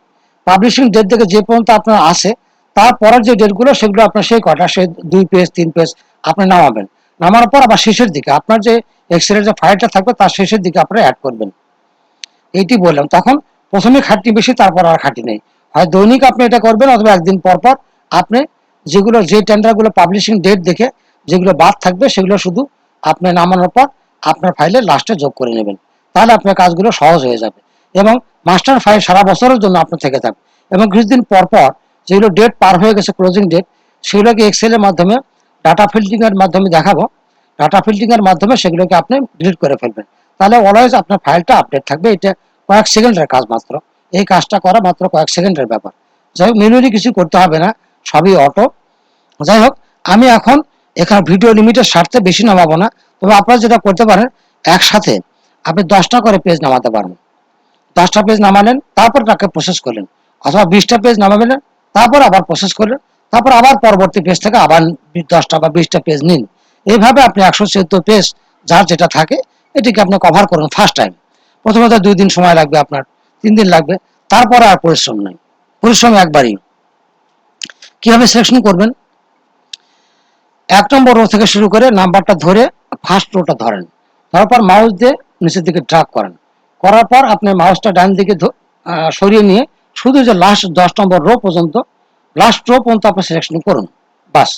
Speaker 1: পাবলিশিং ডেট থেকে যে পর্যন্ত আপনার আসে, তারপরের যে ডেটগুলো, সেগুলো আপনার সেই কটা, সে 2 পেজ 3 পেজ আপনি নামাবেন। নামানোর পর আবার শেষের দিকে আপনার যে এক্সেলের যে ফাইলটা থাকবে, তার শেষের দিকে আপনারা অ্যাড করবেন। এইটি বললাম, তখন প্রথমে খাটনি বেশি, তারপর আর খাটনি নেই। হয় দৈনিক আপনি এটা করবেন, অথবা 1 দিন পর পর আপনি যেগুলো, যে টেন্ডারগুলো পাবলিশিং ডেট দেখে যেগুলো বাদ থাকবে, সেগুলো শুধু আপনি নামানোর পর আপনার ফাইলে লাস্টে যোগ করে নেবেন, তাহলে আপনার কাজগুলো সহজ হয়ে যাবে। এবং মাস্টার ফাইল সারা বছরের জন্য আপনার থেকে থাকবে। এবং কিছুদিন পর পর যেগুলো ডেট পার হয়ে গেছে, ক্লোজিং ডেট, সেগুলোকে এক্সেলের মাধ্যমে ডাটা ফিল্টারিং এর মাধ্যমে দেখাবো। ডাটা ফিল্টারিং এর মাধ্যমে সেগুলোকে আপনি ডিলিট করে ফেলবেন, তাহলে অলওয়েজ আপনার ফাইলটা আপডেট থাকবে। এটা কয়েক সেকেন্ডের কাজ মাত্র, এই কাজটা করা মাত্র কয়েক সেকেন্ডের ব্যাপার। যাই হোক, ম্যানুয়ালি কিছু করতে হবে না, সবই অটো। যাই হোক, আমি এখন এখানে ভিডিও লিমিটের স্বার্থে বেশি নামাবো না। তবে আপনারা যেটা করতে পারেন, একসাথে আপনি 10টা করে পেজ নামাতে পারেন। 10টা পেজ নামালেন, তারপর তাকে প্রসেস করলেন, অথবা 20টা পেজ নামাবেন, তারপর আবার প্রসেস করলেন, তারপর আবার পরবর্তী পেজ থেকে আবার 10টা বা 20টা পেজ নিন। এইভাবে আপনি 114 পেজ, যার যেটা থাকে, এটিকে আপনি কভার করুন ফার্স্ট টাইম। প্রথমত 2 দিন সময় লাগবে আপনার, 3 দিন লাগবে, তারপরে আর পরিশ্রম নেই, পরিশ্রম একবারই। কিভাবে সিলেকশন করবেন? 1 নম্বর রো থেকে শুরু করে নাম্বারটা ধরে ফার্স্ট রোটা ধরেন, তারপর মাউস দিয়ে নিচের দিকে ড্রাগ করেন, করার পর আপনি মাউসটা ডান দিকে সরিয়ে নিয়ে শুধু যে লাস্ট 10 নম্বর রো পর্যন্ত, লাস্ট রো পর্যন্ত আপনি সিলেকশন করুন, বাস।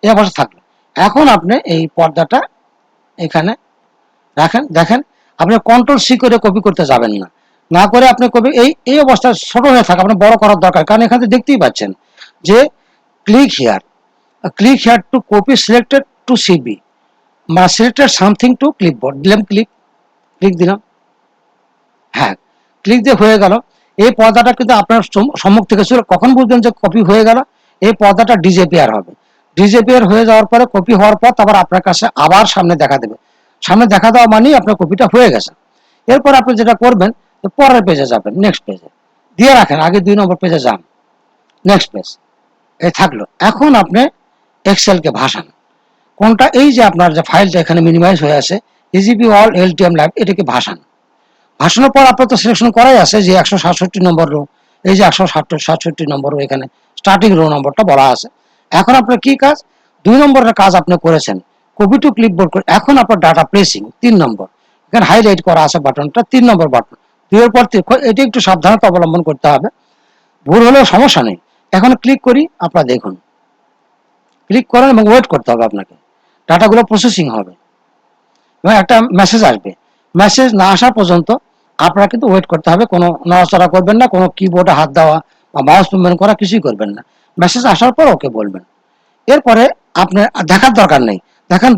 Speaker 1: এই অবস্থা থাকলো। এখন আপনি এই পর্দাটা এখানে রাখেন, দেখেন আপনি কন্ট্রোল সি করে কপি করতে যাবেন না, না করে আপনি কপি এই অবস্থায় ছোট হয়ে থাকে, আপনি বড় করার দরকার, কারণ এখানে দেখতেই পাচ্ছেন যে click here, click here to copy selected to CB, বা selected something to clipboard দিলাম, ক্লিক দিলাম, হ্যাঁ ক্লিক দিয়ে হয়ে গেল। এই পর্দাটা কিন্তু আপনার সম্মুখ থেকে ছিল, কখন বুঝবেন যে কপি হয়ে গেল? এই পর্দাটা ডিজেপিয়ার হবে, ডিজেপিয়ার হয়ে যাওয়ার পরে কপি হওয়ার পর তারপর আপনার কাছে আবার সামনে দেখা দেবে, সামনে দেখা দেওয়া মানেই আপনার কপিটা হয়ে গেছে। এরপর আপনি যেটা করবেন, পরের পেজে যাবেন, নেক্সট পেজে দিয়ে রাখেন, আগে 2 নম্বর পেজে যান, নেক্সট পেজ, এই থাকলো। এখন আপনি এক্সেলকে ভাসান, কোনটা? এই যে আপনার যে ফাইলটা এখানে মিনিমাইজ হয়ে আছে ইজিপি অল এলটিএম ল্যাব, এটাকে ভাসান। ভাসানোর পর আপনার তো সিলেকশন করাই আছে যে 167 নম্বর রো, এই যে 167 নম্বর রো, এখানে স্টার্টিং রো নম্বরটা বলা আছে। এখন আপনার কি কাজ? 2 নম্বরের কাজ আপনি করেছেন, কপি টু ক্লিপবোর্ড করে। এখন আপনার ডাটা প্লেসিং 3 নম্বর, এখানে হাইলাইট করা আছে বাটনটা, 3 নম্বর বাটন, 2 এর পর এটা একটু সাবধানতা অবলম্বন করতে হবে, ভুল হলেও সমস্যা নেই। এখন ক্লিক করি, আপনারা দেখুন, ক্লিক করেন এবং ওয়েট করতে হবে আপনাকে, ডাটাগুলো প্রসেসিং হবে এবং একটা মেসেজ আসবে। মেসেজ না আসা পর্যন্ত আপনারা কিন্তু ওয়েট করতে হবে, কোনো নড়াচড়া করবেন না, কোনো কিবোর্ডে হাত দেওয়া বা মাউস মুভমেন্ট করা কিছুই করবেন না। মেসেজ আসার পর ওকে বলবেন। এরপরে আপনার দেখার দরকার নেই, দেখেন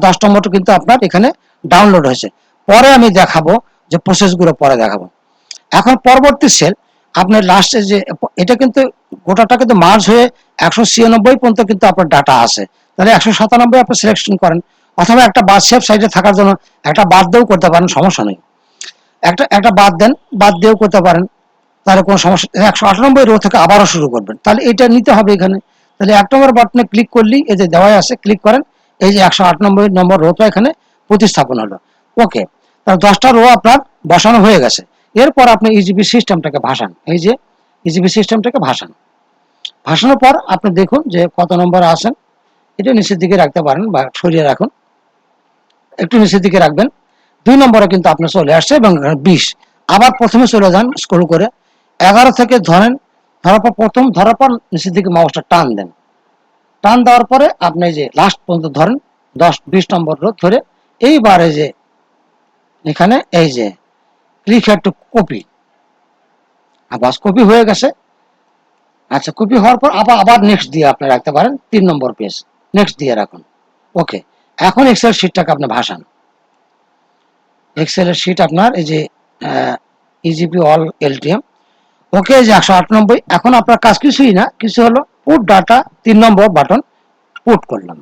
Speaker 1: 10 নম্বরটা কিন্তু আপনার এখানে ডাউনলোড হয়েছে, পরে আমি দেখাবো যে প্রসেসগুলো পরে দেখাবো। এখন পরবর্তী সেল আপনার লাস্টে যে এটা কিন্তু গোটাটা কিন্তু মার্জ হয়ে 196 পর্যন্ত কিন্তু আপনার ডাটা আছে, তাহলে 197 আপনি সিলেকশন করেন, অথবা একটা বাদ সেফ সাইডে থাকার জন্য একটা বাদ দিয়েও করতে পারেন, সমস্যা নেই। একটা বাদ দেন, বাদ দিয়েও করতে পারেন, তাহলে কোনো সমস্যা। 198 রো থেকে আবারও শুরু করবেন, তাহলে এটা নিতে হবে এখানে। তাহলে 1 নম্বর বাটনে ক্লিক করলেই এই যে দেওয়াই আছে, ক্লিক করেন, এই যে 198 নম্বর রোটা এখানে প্রতিস্থাপন হলো। ওকে, তাহলে 10টা রো আপনার বসানো হয়ে গেছে। এরপর আপনি ইজিপি সিস্টেমটাকে ভাসান, এই যে ইজিপি সিস্টেমটাকে ভাসান। ভাসানোর পর আপনি দেখুন যে কত নম্বরে আসেন, এটা নিচের দিকে রাখতে পারেন বা সরিয়ে রাখুন, একটু নিচের দিকে রাখবেন। 2 নম্বরে কিন্তু আপনার চলে আসছে এবং 20। আবার প্রথমে চলে যান স্ক্রল করে, 11 থেকে ধরেন, ধরার পর প্রথম ধরার পর নিচের দিকে মাউসটা টান দেন, টান দেওয়ার পরে আপনি যে লাস্ট পর্যন্ত ধরেন, 10-20 নম্বর ধরে এইবারে যে এখানে এই যে click here to copy, bus copy হয়ে গেছে। আচ্ছা, কপি হওয়ার পর আবার নেক্সট দিয়ে আপনি রাখতে পারেন, 3 নম্বর পেজ, নেক্সট দিয়ে রাখুন। ওকে, এখন এক্সেল শিটটাকে আপনি ভাসান। এক্সেলের শিট আপনার এই যে ইজিপি অল এলটিএম, ওকে, যে 198। এখন আপনার কাজ কিছুই না, কিছু হলো পুট ডাটা, 3 নম্বর বাটন পুট করলাম,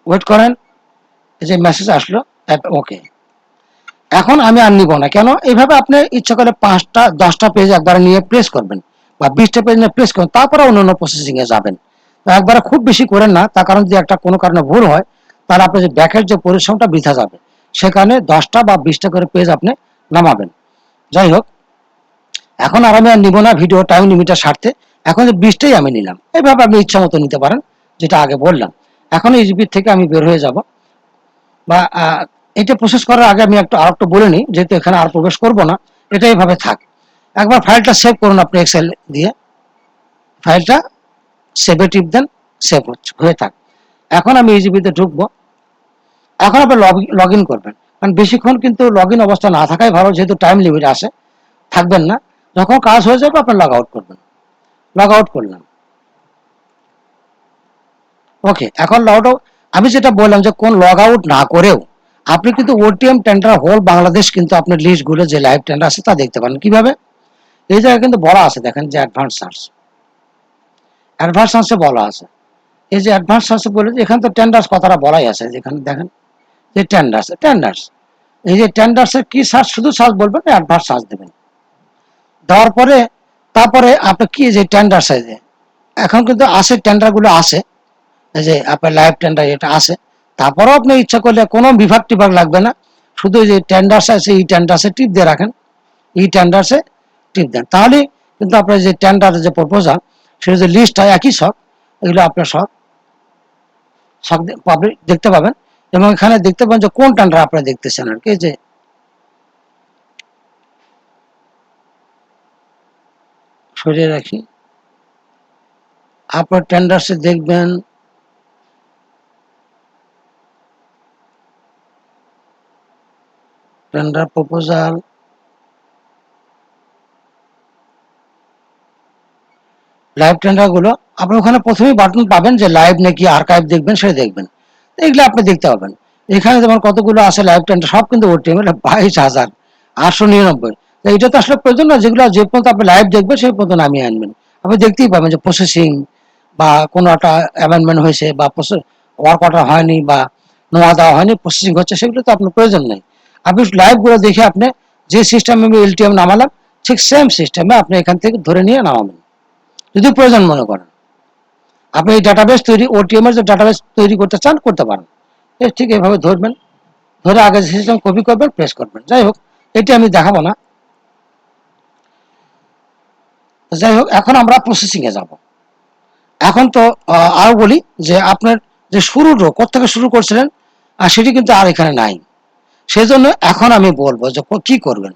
Speaker 1: ওয়েট করেন, এই যে মেসেজ আসলো, ওকে। এখন আমি আর নিব না, কেন? এইভাবে আপনি ইচ্ছা করে 5টা 10টা পেজ একবারে নিয়ে প্রেস করবেন বা 20টা পেজ নিয়ে প্রেস করবেন, তারপরে অন্যান্য প্রসেসিং এ যাবেন। একবারে খুব বেশি করেন না, তার কারণ যদি একটা কোনো কারণে ভুল হয় তাহলে আপনার যে ব্যাকের যে পরিশ্রমটা বৃথা যাবে, সেখানে 10টা বা 20টা করে পেজ আপনি নামাবেন। যাই হোক, এখন আর আমি আর নিব না ভিডিও টাইম লিমিটের স্বার্থে, এখন যে 20টাই আমি নিলাম। এইভাবে আপনি ইচ্ছা মতো নিতে পারেন, যেটা আগে বললাম। এখন ইজিপি থেকে আমি বের হয়ে যাব, বা এটা প্রসেস করার আগে আমি আরেকটু বলে নিই, যেহেতু এখানে আর প্রবেশ করব না, এটা এইভাবে থাক। একবার ফাইলটা সেভ করুন আপনি এক্সেল দিয়ে, ফাইলটা সেভে টিপ দেন, সেভ হয়ে থাক। এখন আমি ইজিপিতে ঢুকবো, এখন আপনি লগ ইন করবেন, কারণ বেশিক্ষণ কিন্তু লগ ইন অবস্থা না থাকাই ভালো, যেহেতু টাইম লিমিট আসে, থাকবেন না। যখন কাজ হয়ে যাবে আপনি লগ আউট করবেন, লগ আউট করলাম। ওকে, এখন লগ আউট, আমি যেটা বললাম যে কোন লগ আউট না করেও আপনি কিন্তু ওটিএম টেন্ডার হোল বাংলাদেশ কিন্তু আপনার লিস্টগুলো যে লাইভ টেন্ডার আছে তা দেখতে পারেন। কিভাবে? এই জায়গায় কিন্তু বলা আছে, দেখেন যে অ্যাডভান্স সার্চ, অ্যাডভান্স সার্চে বলা আছে, এই যে অ্যাডভান্স সার্চে বলে এখানে তো টেন্ডার্স কথাটা বলাই আছে, যেখানে দেখেন যে টেন্ডার্স, এই যে টেন্ডার্সের কি সার্চ, শুধু সার্চ বলবেন, অ্যাডভান্স সার্চ দেবেন। দেওয়ার পরে তারপরে আপনি কি যে টেন্ডার্স আছে, এখন কিন্তু আছে টেন্ডারগুলো আছে, এই যে আপনার লাইভ টেন্ডার এটা আছে, তারপরেও আপনি ইচ্ছা করলে কোনো বিভাগ টিভাগ লাগবে না, শুধু যে টেন্ডার্স আছে এই টেন্ডার্সে টিপ দিয়ে রাখেন, এই টেন্ডার্সে টিপ দেন, তাহলে কিন্তু আপনার যে টেন্ডারের যে প্রপোজাল সেটা যে লিস্ট হয় একই সব, এগুলো আপনার সব সব পাবলিক দেখতে পাবেন। এবং এখানে দেখতে পাবেন যে কোন টেন্ডার আপনারা দেখতেছেন আর কি, যে সরিয়ে রাখি, আপনার টেন্ডার্সে দেখবেন টেন্ডার প্রপোজাল, লাইভ টেন্ডার গুলো আপনি ওখানে প্রথমেই বাটন পাবেন যে লাইভ নাকি আর্কাইভ দেখবেন, সেটা দেখবেন, এগুলো আপনি দেখতে পাবেন। এখানে যেমন কতগুলো আছে লাইভ টেন্ডার, সব কিন্তু ওটিএমএল 22,899। এইটা তো আসলে প্রয়োজন না, যেগুলো যে পর্যন্ত আপনি লাইভ দেখবেন সেই পর্যন্ত নামিয়ে আনবেন। আপনি দেখতেই পাবেন যে প্রসেসিং বা কোনো একটা অ্যামেন্ডমেন্ট হয়েছে বা ওয়ার্ক অর্ডার হয়নি বা নোয়া দেওয়া হয়নি, প্রসেসিং হচ্ছে, সেগুলো তো আপনার প্রয়োজন নেই। আপনি লাইভগুলো দেখে আপনি যে সিস্টেমে আমি এলটিএম নামালাম ঠিক সেম সিস্টেমে আপনি এখান থেকে ধরে নিয়ে নামাবেন যদি প্রয়োজন মনে করেন। আপনি এই ডাটাবেস তৈরি, ওটিএম এর যে ডাটাবেস তৈরি করতে চান করতে পারেন, ঠিক এইভাবে ধরবেন, ধরে আগে সিস্টেম কপি করবেন, প্রেস করবেন। যাই হোক, এটি আমি দেখাবো না। যাই হোক, এখন আমরা প্রসেসিং এ যাব। এখন তো আরো বলি যে আপনার যে শুরুর রো কোথেকে শুরু করছিলেন, আর সেটি কিন্তু আর এখানে নাই। সেই জন্য এখন আমি বলবো যে কি করবেন।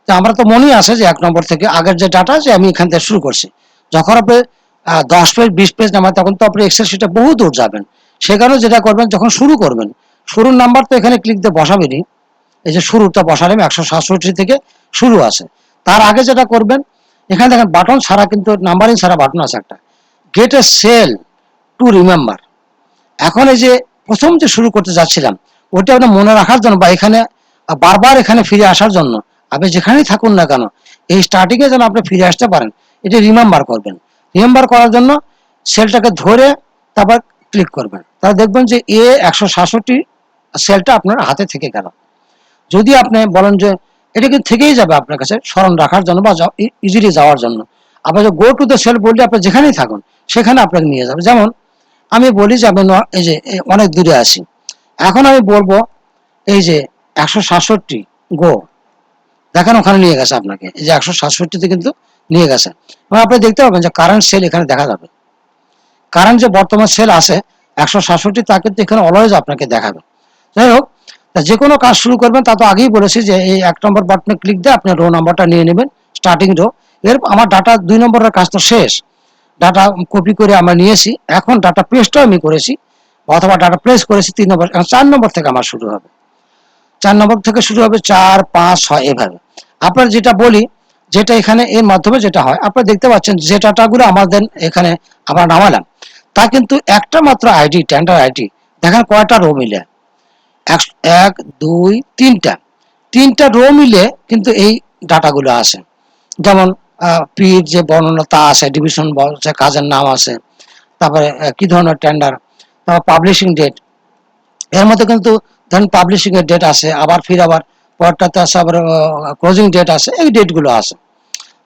Speaker 1: আমরা তো মনেই আছে যে 1 নম্বর থেকে আগের যে ডাটা যে আমি এখান থেকে শুরু করছি। যখন আপনি 10 পেজ 20 পেজ নামান তখন তো আপনি এক্সেল শিটে বহু দূর যাবেন। সে কারণে যেটা করবেন, যখন শুরু করবেন, শুরুর নাম্বার তো এখানে ক্লিক দিয়ে বসাবেনই। এই যে শুরুটা বসালাম 167 থেকে শুরু আছে। তার আগে যেটা করবেন, এখানে দেখেন বাটন ছাড়া কিন্তু নাম্বারিং ছাড়া বাটন আছে একটা, get a cell to remember. এখন এই যে প্রথম যে শুরু করতে যাচ্ছিলাম ওটা আপনি মনে রাখার জন্য বা এখানে বারবার এখানে ফিরে আসার জন্য, আপনি যেখানেই থাকুন না কেন এই স্টার্টিং এ যেন আপনি ফিরে আসতে পারেন, এটা রিমেম্বার করবেন। রিমেম্বার করার জন্য সেলটাকে ধরে তারপর ক্লিক করবেন, তাহলে দেখবেন যে A167 সেলটা আপনার হাতে থেকে গেল। যদি আপনি বলেন যে এটা কিন্তু থেকেই যাবে আপনার কাছে স্মরণ রাখার জন্য বা ইজিলি যাওয়ার জন্য, আপনি যে গো টু দ্য সেল বললে আপনি যেখানেই থাকুন সেখানে আপনাকে নিয়ে যাবে। যেমন আমি বলি যে আমি এই যে অনেক দূরে আছি, এখন আমি বলবো এই যে 167 গো, দেখেন ওখানে নিয়ে গেছে আপনাকে, এই যে 167তে কিন্তু নিয়ে গেছে। এবং আপনি দেখতে পাবেন যে কারেন্ট সেল এখানে দেখা যাবে, কারেন্ট যে বর্তমান সেল আছে 167 তা কিন্তু এখানে অলওয়েজ আপনাকে দেখাবে। যাই হোক, যে কোনো কাজ শুরু করবেন তা তো আগেই বলেছি যে এই 1 নম্বর বাটনে ক্লিক দিয়ে আপনি রো নাম্বারটা নিয়ে নেবেন, স্টার্টিং রো। এর আমার ডাটা 2 নম্বরের কাজ তো শেষ, ডাটা কপি করে আমরা নিয়েছি, এখন ডাটা পেস্টও আমি করেছি অথবা ডাটা প্লেস করেছি 3 নম্বর, 4 নম্বর থেকে আমার শুরু হবে, 4 নম্বর থেকে শুরু হবে, 4 5 6 এভাবে। আপনার যেটা বলি, যেটা এখানে এর মাধ্যমে যেটা হয় আপনারা দেখতে পাচ্ছেন যে ডাটাগুলো আমাদের এখানে আমরা নামালাম তা কিন্তু একটা মাত্র আইডি, টেন্ডার আইডি, দেখেন কয়টা রো মিলে, 1 2 3টা রো মিলে কিন্তু এই ডাটাগুলো আসে। যেমন পির যে বর্ণনা তা আছে, ডিভিশন বলছে, কাজের নাম আছে, তারপরে কি ধরনের টেন্ডার, তারপর পাবলিশিং ডেট, এর মধ্যে কিন্তু ধরেন পাবলিশিং এর ডেট আছে, আবার আবার পরটাতে আছে, আবার ক্লোজিং ডেট আছে, এই ডেটগুলো আছে।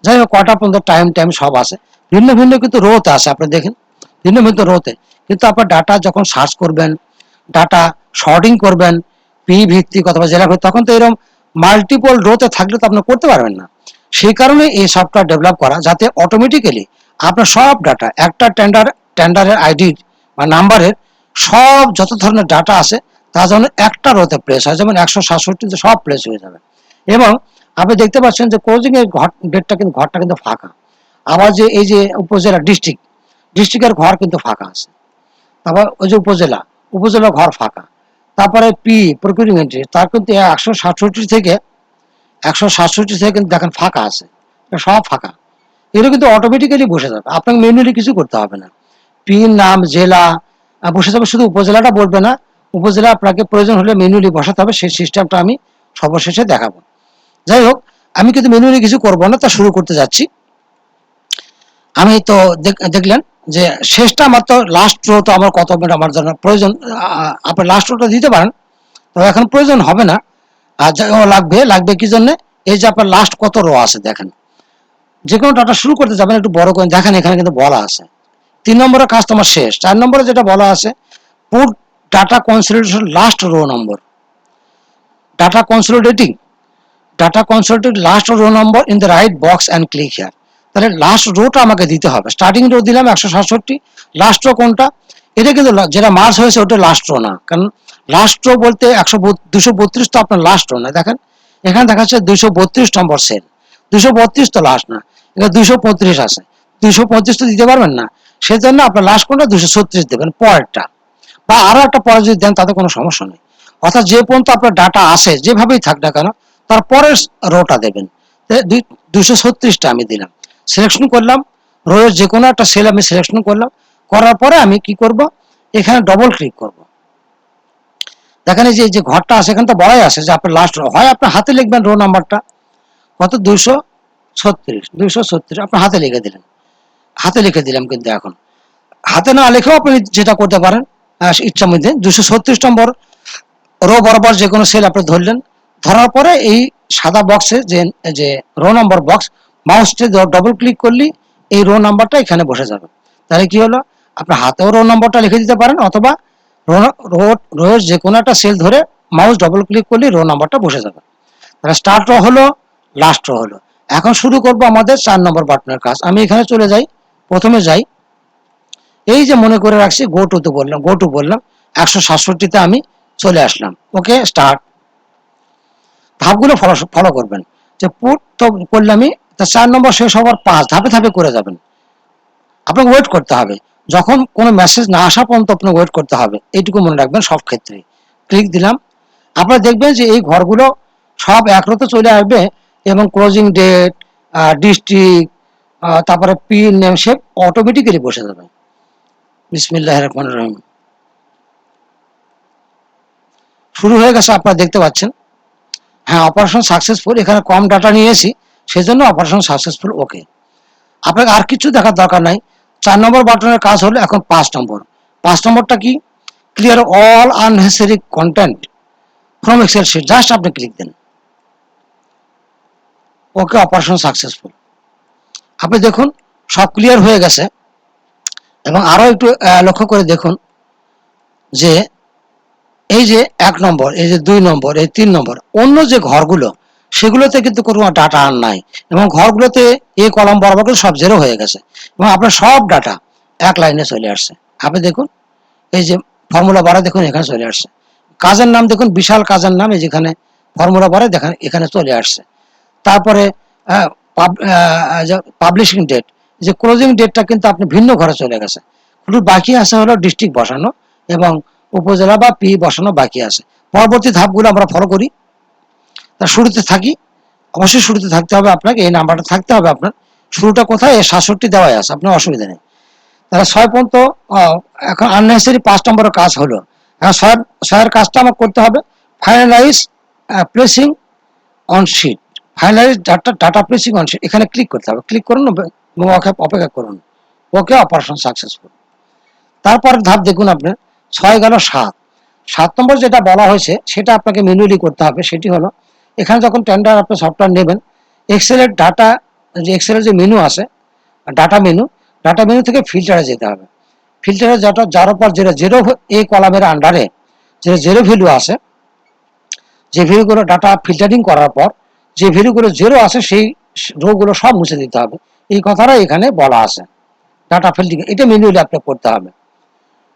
Speaker 1: যাই হোক, কটা পর্যন্ত টাইম টাইম সব আছে, ভিন্ন ভিন্ন কিন্তু রোতে আছে, আপনি দেখেন ভিন্ন ভিন্ন রোতে। কিন্তু আপনার ডাটা যখন সার্চ করবেন, ডাটা শর্টিং করবেন পি ভিত্তিক অথবা জেলা ভিত্তিক, তখন তো এরকম মাল্টিপল রোতে থাকলে তো আপনি করতে পারবেন না। সেই কারণে এই সফটওয়্যার ডেভেলপ করা, যাতে অটোমেটিক্যালি আপনার সব ডাটা একটা টেন্ডারের আইডির বা নাম্বারের সব যত ধরনের ডাটা আছে তা যেন একটা রোতে প্লেস হয়, যেমন 167 সব প্লেস হয়ে যাবে। এবং আপনি দেখতে পাচ্ছেন যে ক্লোজিং এর ঘরটা কিন্তু ফাঁকা। আবার যে এই যে উপজেলা ডিস্ট্রিক্টের ঘর কিন্তু ফাঁকা আছে। তারপর ওই যে উপজেলা ঘর ফাঁকা। তারপরে পি প্রকিউরিং এন্ট্রি, তার কিন্তু 167 থেকে কিন্তু দেখেন ফাঁকা আছে, সব ফাঁকা। এগুলো কিন্তু অটোমেটিক্যালি বসে যাবে, আপনাকে ম্যানুয়ালি কিছু করতে হবে না। পিন নাম জেলা বসে যাবে, শুধু উপজেলাটা বলবে না, উপজেলা আপনাকে প্রয়োজন হলে ম্যানুয়ালি বসাতে হবে, সেই সিস্টেমটা আমি সর্বশেষে দেখাবো। যাই হোক, আমি কিন্তু ম্যানুয়ালি কিছু করবো না, তা শুরু করতে যাচ্ছি। আমি তো দেখলেন যে শেষটা আমার তো লাস্ট রো তো আমার কত মিনিট আমার জন্য প্রয়োজন, আপনি লাস্ট রোটা দিতে পারেন, তবে এখন প্রয়োজন হবে না। আর লাগবে কি জন্য, এই যে আপনার লাস্ট কত রো আছে দেখেন, যে কোনো ডাটা শুরু করতে যাবেন একটু বড় করে দেখেন, এখানে কিন্তু বলা আছে 3 নম্বরের কাজ তোমার শেষ, 4 নম্বরে যেটা বলা আছে put data consolidation last row number, data consolidating last row number in the right box and click here. তাহলে লাস্ট রোটা আমাকে দিতে হবে। স্টার্টিং রো দিলাম 167, লাস্ট রো কোনটা? এটা কিন্তু যেটা মার্চ হয়েছে ওটা লাস্ট রো না, কারণ লাস্ট রো বলতে 232 তো আপনার লাস্ট রো না। দেখেন এখানে দেখাচ্ছে 232 নম্বর সেল, 232 তো লাস্ট না, এটা 235 আছে, 235 তো দিতে পারবেন না, সেজন্য আপনার লাস্ট কোনটা 236 দেবেন পরেরটা, বা আরো একটা পরে যদি দেন তাতে কোনো সমস্যা নেই। অর্থাৎ যে পর্যন্ত আপনার ডাটা আসে যেভাবেই থাক না কেন তারপরের রোটা দেবেন। 236টা আমি দিলাম, সিলেকশন করলাম, রোয়ের যে কোনো একটা সেল আমি সিলেকশন করলাম, করার পরে আমি কি করব, এখানে ডবল ক্লিক করব। দেখেন এই যে ঘরটা আছে এখানে তো বলাই আছে যে আপনার লাস্ট রো, হয় আপনার হাতে লিখবেন রো নাম্বারটা কত, 236 আপনার হাতে লিখে দিলেন, হাতে লিখে দিলাম। কিন্তু এখন হাতে না লিখেও আপনি যেটা করতে পারেন ইচ্ছা মধ্যে 236 নম্বর রো বরাবর যে কোনো সেল আপনি ধরলেন, ধরার পরে এই সাদা বক্সে যে রো নাম্বার বক্স, মাউসটা ডবল ক্লিক করলে এই রো নাম্বারটা এখানে বসে যাবে। তাহলে কি হলো, আপনি হাতেও রো নাম্বারটা লিখে দিতে পারেন, অথবা রোয়ের যে কোনো একটা সেল ধরে মাউস ডবল ক্লিক করলে রো নাম্বারটা বসে যাবে। তাহলে স্টার্ট রো হলো, লাস্ট রো হলো। এখন শুরু করব আমাদের 4 নম্বর বাটনের কাজ। আমি এখানে চলে যাই, প্রথমে যাই, এই যে মনে করে রাখছি গো টু বললাম 167তে আমি চলে আসলাম। ওকে, স্টার্ট। ধাপগুলো ফলো করবেন। যে পুট তো করলামই, তা 4 নম্বর শেষ হওয়ার 5 ধাপে ধাপে করে যাবেন। আপনাকে ওয়েট করতে হবে, যখন কোনো মেসেজ না আসা পর্যন্ত আপনাকে ওয়েট করতে হবে, এইটুকু মনে রাখবেন সব ক্ষেত্রে। ক্লিক দিলাম, আপনারা দেখবেন যে এই ঘরগুলো সব একরতে চলে আসবে, এবং ক্লোজিং ডেট, ডিস্ট্রিক্ট, তারপরে পিন নেম সে অটোমেটিক্যালি বসে যাবে। বিসমিল্লাহির রহমানির রহিম। শুরু হয়ে গেছে, আপনারা দেখতে পাচ্ছেন। হ্যাঁ, অপারেশন সাকসেসফুল, এখানে কম ডাটা নিয়েছি সেজন্য অপারেশন সাকসেসফুল। ওকে, আপনাকে আর কিছু দেখার দরকার নাই। 4 নম্বর বাটনের কাজ হলো এখন 5 নম্বর। 5 নম্বরটা কি, clear all unnecessary content from Excel sheet, just আপনি ক্লিক দেন। Okay, operation successful. আপনি দেখুন সব ক্লিয়ার হয়ে গেছে। এবং আরো একটু লক্ষ্য করে দেখুন যে এই যে 1 নম্বর, এই যে 2 নম্বর, এই 3 নম্বর, অন্য যে ঘরগুলো সেগুলোতে কিন্তু কোনো ডাটা আর নাই, এবং ঘরগুলোতে এই কলাম বরাবর সব জিরো হয়ে গেছে, এবং আপনার সব ডাটা এক লাইনে চলে আসছে। আপনি দেখুন এই যে ফর্মুলা বারে দেখুন এখানে চলে আসছে, কাজের নাম দেখুন, বিশাল কাজের নাম এই যেখানে ফর্মুলা বারে দেখেন এখানে চলে আসছে। তারপরে পাবলিশিং ডেট, যে ক্লোজিং ডেটটা কিন্তু আপনি ভিন্ন ঘরে চলে গেছে, শুধু বাকি আছে হলো ডিস্ট্রিক্ট বসানো এবং উপজেলা বা পি বসানো বাকি আছে। পরবর্তী ধাপগুলো আমরা ফলো করি। তার শুরুতে থাকি, অবশ্যই শুরুতে থাকতে হবে আপনাকে, এই নাম্বারটা থাকতে হবে আপনার। শুরুটা কোথায়, 67 দেওয়াই আছে, আপনার অসুবিধা নেই। তাহলে 6 পর্যন্ত এখন আননেসেসারি 5 নম্বরের কাজ হলো। এখন 6 কাজটা আমাকে করতে হবে, finalize placing on sheet, finalize data placing on sheet, এখানে ক্লিক করতে হবে। ক্লিক করুন এবং অপেক্ষা করুন। Okay, operation successful. তারপর ধাপ দেখুন আপনার 6 গেল 7 নম্বর যেটা বলা হয়েছে সেটা আপনাকে ম্যানুয়ালি করতে হবে। সেটি হলো এখানে যখন টেন্ডার আপনি সফটওয়্যার নেবেন, এক্সেলের ডাটা, যে এক্সেলের যে মেনু আছে ডাটা মেনু থেকে ফিল্টারে যেতে হবে। ফিল্টারে যার উপর যেটা জিরো, এই কলামের আন্ডারে যেটা জিরো ভ্যালু আছে, যে ভ্যালুগুলো ডাটা ফিল্টারিং করার পর যে ভ্যালুগুলো জিরো আছে সেই রোগুলো সব মুছে দিতে হবে। এই কথাটা এখানে বলা আছে, ডাটা ফিল্টারিং এটা ম্যানুয়ালি আপনি করতে হবে।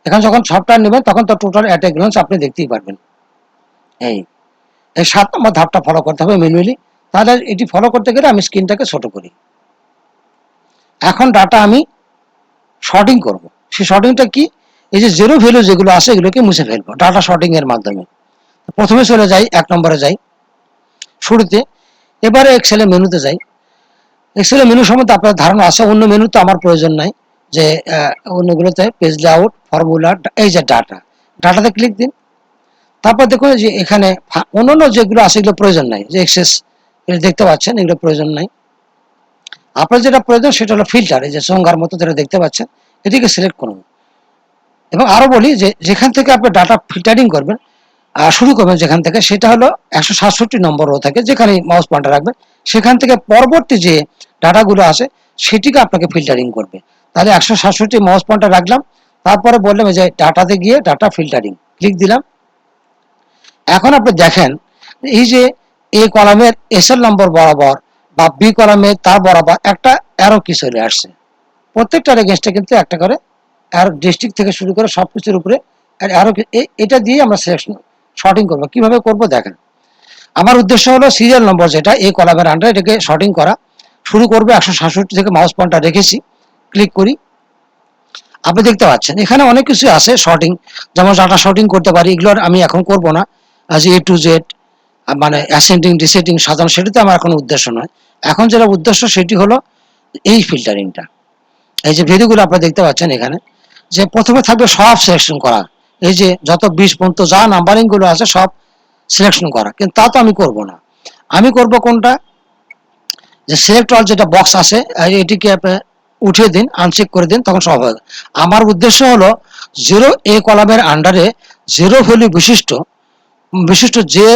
Speaker 1: এখানে যখন সফটওয়্যার নেবেন তখন তো টোটাল অ্যাট এ গ্লান্স আপনি দেখতেই পারবেন। এই 7 নম্বর ধাপটা ফলো করতে হবে ম্যানুয়ালি। তাহলে এটি ফলো করতে গেলে আমি স্ক্রিনটাকে ছোট করি। এখন ডাটা আমি শর্টিং করব। সেই শর্টিংটা কি, এই যে জিরো ভ্যালু যেগুলো আছে এগুলোকে মুছে ফেলবো ডাটা শর্টিং এর মাধ্যমে। প্রথমে চলে যাই 1 নম্বরে যাই শুরুতে, এবারে এক্সেলের মেনুতে যাই। এক্সেলের মেনু সম্বন্ধে আপনার ধারণা আছে, অন্য মেনু তো আমার প্রয়োজন নাই, যে অন্যগুলোতে পেজ লেআউট, ফর্মুলা, এই যে ডাটাতে ক্লিক দিন। তারপর দেখুন যে এখানে অন্যান্য যেগুলো আছে এগুলো প্রয়োজন নাই, যে এক্সেস দেখতে পাচ্ছেন এগুলো প্রয়োজন নাই। আপনার যেটা প্রয়োজন সেটা হলো ফিল্টার, এই যে সংজ্ঞার মতো যেটা দেখতে পাচ্ছেন এটিকে সিলেক্ট করুন। এবং আরো বলি যে যেখান থেকে আপনি ডাটা ফিল্টারিং করবেন, শুরু করবেন যেখান থেকে, সেটা হলো 167 নম্বর রো থেকে, যেখানে মাউস পয়েন্টার রাখবেন সেখান থেকে পরবর্তী যে ডাটাগুলো আছে সেটিকে আপনাকে ফিল্টারিং করবে। তাহলে 167 মাউস পয়েন্টার রাখলাম, তারপরে বললাম যে ডাটাতে গিয়ে ডাটা ফিল্টারিং ক্লিক দিলাম। এখন আপনি দেখেন এই যে এ কলামের এস এর নম্বর বরাবর বা বি কলামের তার বরাবর একটা অ্যারো কি চলে আসছে। প্রত্যেকটার এগেইনস্টে কিন্তু একটা করে অ্যারো, ডিস্ট্রিক্ট থেকে শুরু করে সবকিছুর উপরে অ্যারো। এটা দিয়ে আমরা সিলেকশন শর্টিং করবো। কিভাবে করব দেখেন। আমার উদ্দেশ্য হলো সিরিয়াল নম্বর যেটা এই কলামের আন্ডারে এটাকে শর্টিং করা। শুরু করবে 167 থেকে, মাউস পয়েন্টার রেখেছি, ক্লিক করি। আপনি দেখতে পাচ্ছেন এখানে অনেক কিছু আছে শর্টিং, যেমন ডাটা শর্টিং করতে পারি। এগুলোর আমি এখন করব না। আজ এ টু জেড মানে অ্যাসেন্ডিং ডিসেন্ডিং সাজানো, সেটাতে আমার এখন উদ্দেশ্য নয়। এখন যেটা উদ্দেশ্য সেটি হলো এই ফিল্টারিংটা। এই যে ভ্যালুগুলো আপনারা দেখতে পাচ্ছেন এখানে, যে প্রথমে থাকবে সব সিলেকশন করা, এই যে যত 20 পর্যন্ত যা নাম্বারিং গুলো আছে সব সিলেকশন করা, কিন্তু তা তো আমি করব না। আমি করব কোনটা, যে সিলেক্ট অল যেটা বক্স আছে এটিকে আপনি উঠিয়ে দিন, আনচেক করে দিন, তখন সব হবে। আমার উদ্দেশ্য হলো জিরো এ কলামের আন্ডারে জিরো ভ্যালু বিশিষ্ট যে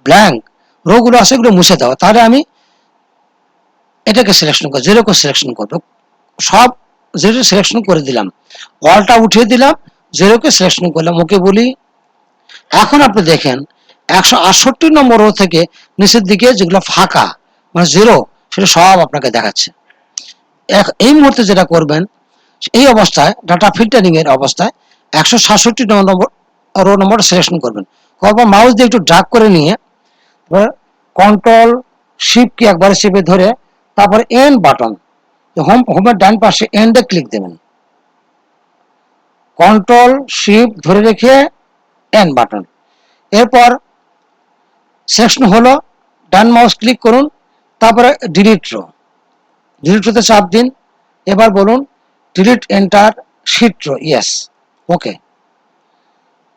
Speaker 1: ব্ল্যাঙ্ক রোগুলো আছে এগুলো মুছে দেওয়া। তাহলে আমি এটাকে সিলেকশন করব, জিরোকে সিলেকশন করব, সব জিরো সিলেকশন করে দিলাম, অলটা উঠিয়ে দিলাম, জিরোকে সিলেকশন করলাম, ওকে বলি। এখন আপনি দেখেন 168 নম্বর রো থেকে নিচের দিকে যেগুলো ফাঁকা মানে জিরো, সেটা সব আপনাকে দেখাচ্ছে। এই মুহূর্তে যেটা করবেন, এই অবস্থায় ডাটা ফিল্টারিং এর অবস্থায় 167 নম্বর রো নম্বর সিলেকশন করবেন। তারপর মাউস দিয়ে একটু ড্রাগ করে নিয়ে কন্ট্রোল শিফট কি একবারে চেপে ধরে তারপরে এন্ড বাটন, হোমের ডান পাশে এন্ডে ক্লিক দেবেন। কন্ট্রোল শিফট ধরে রেখে এন্ড বাটন। এরপর সিলেকশন হলো, ডান মাউস ক্লিক করুন, তারপরে ডিলিট রো, ডিলিট রোতে চাপ দিন। এবার বলুন delete enter sheet row, yes, okay.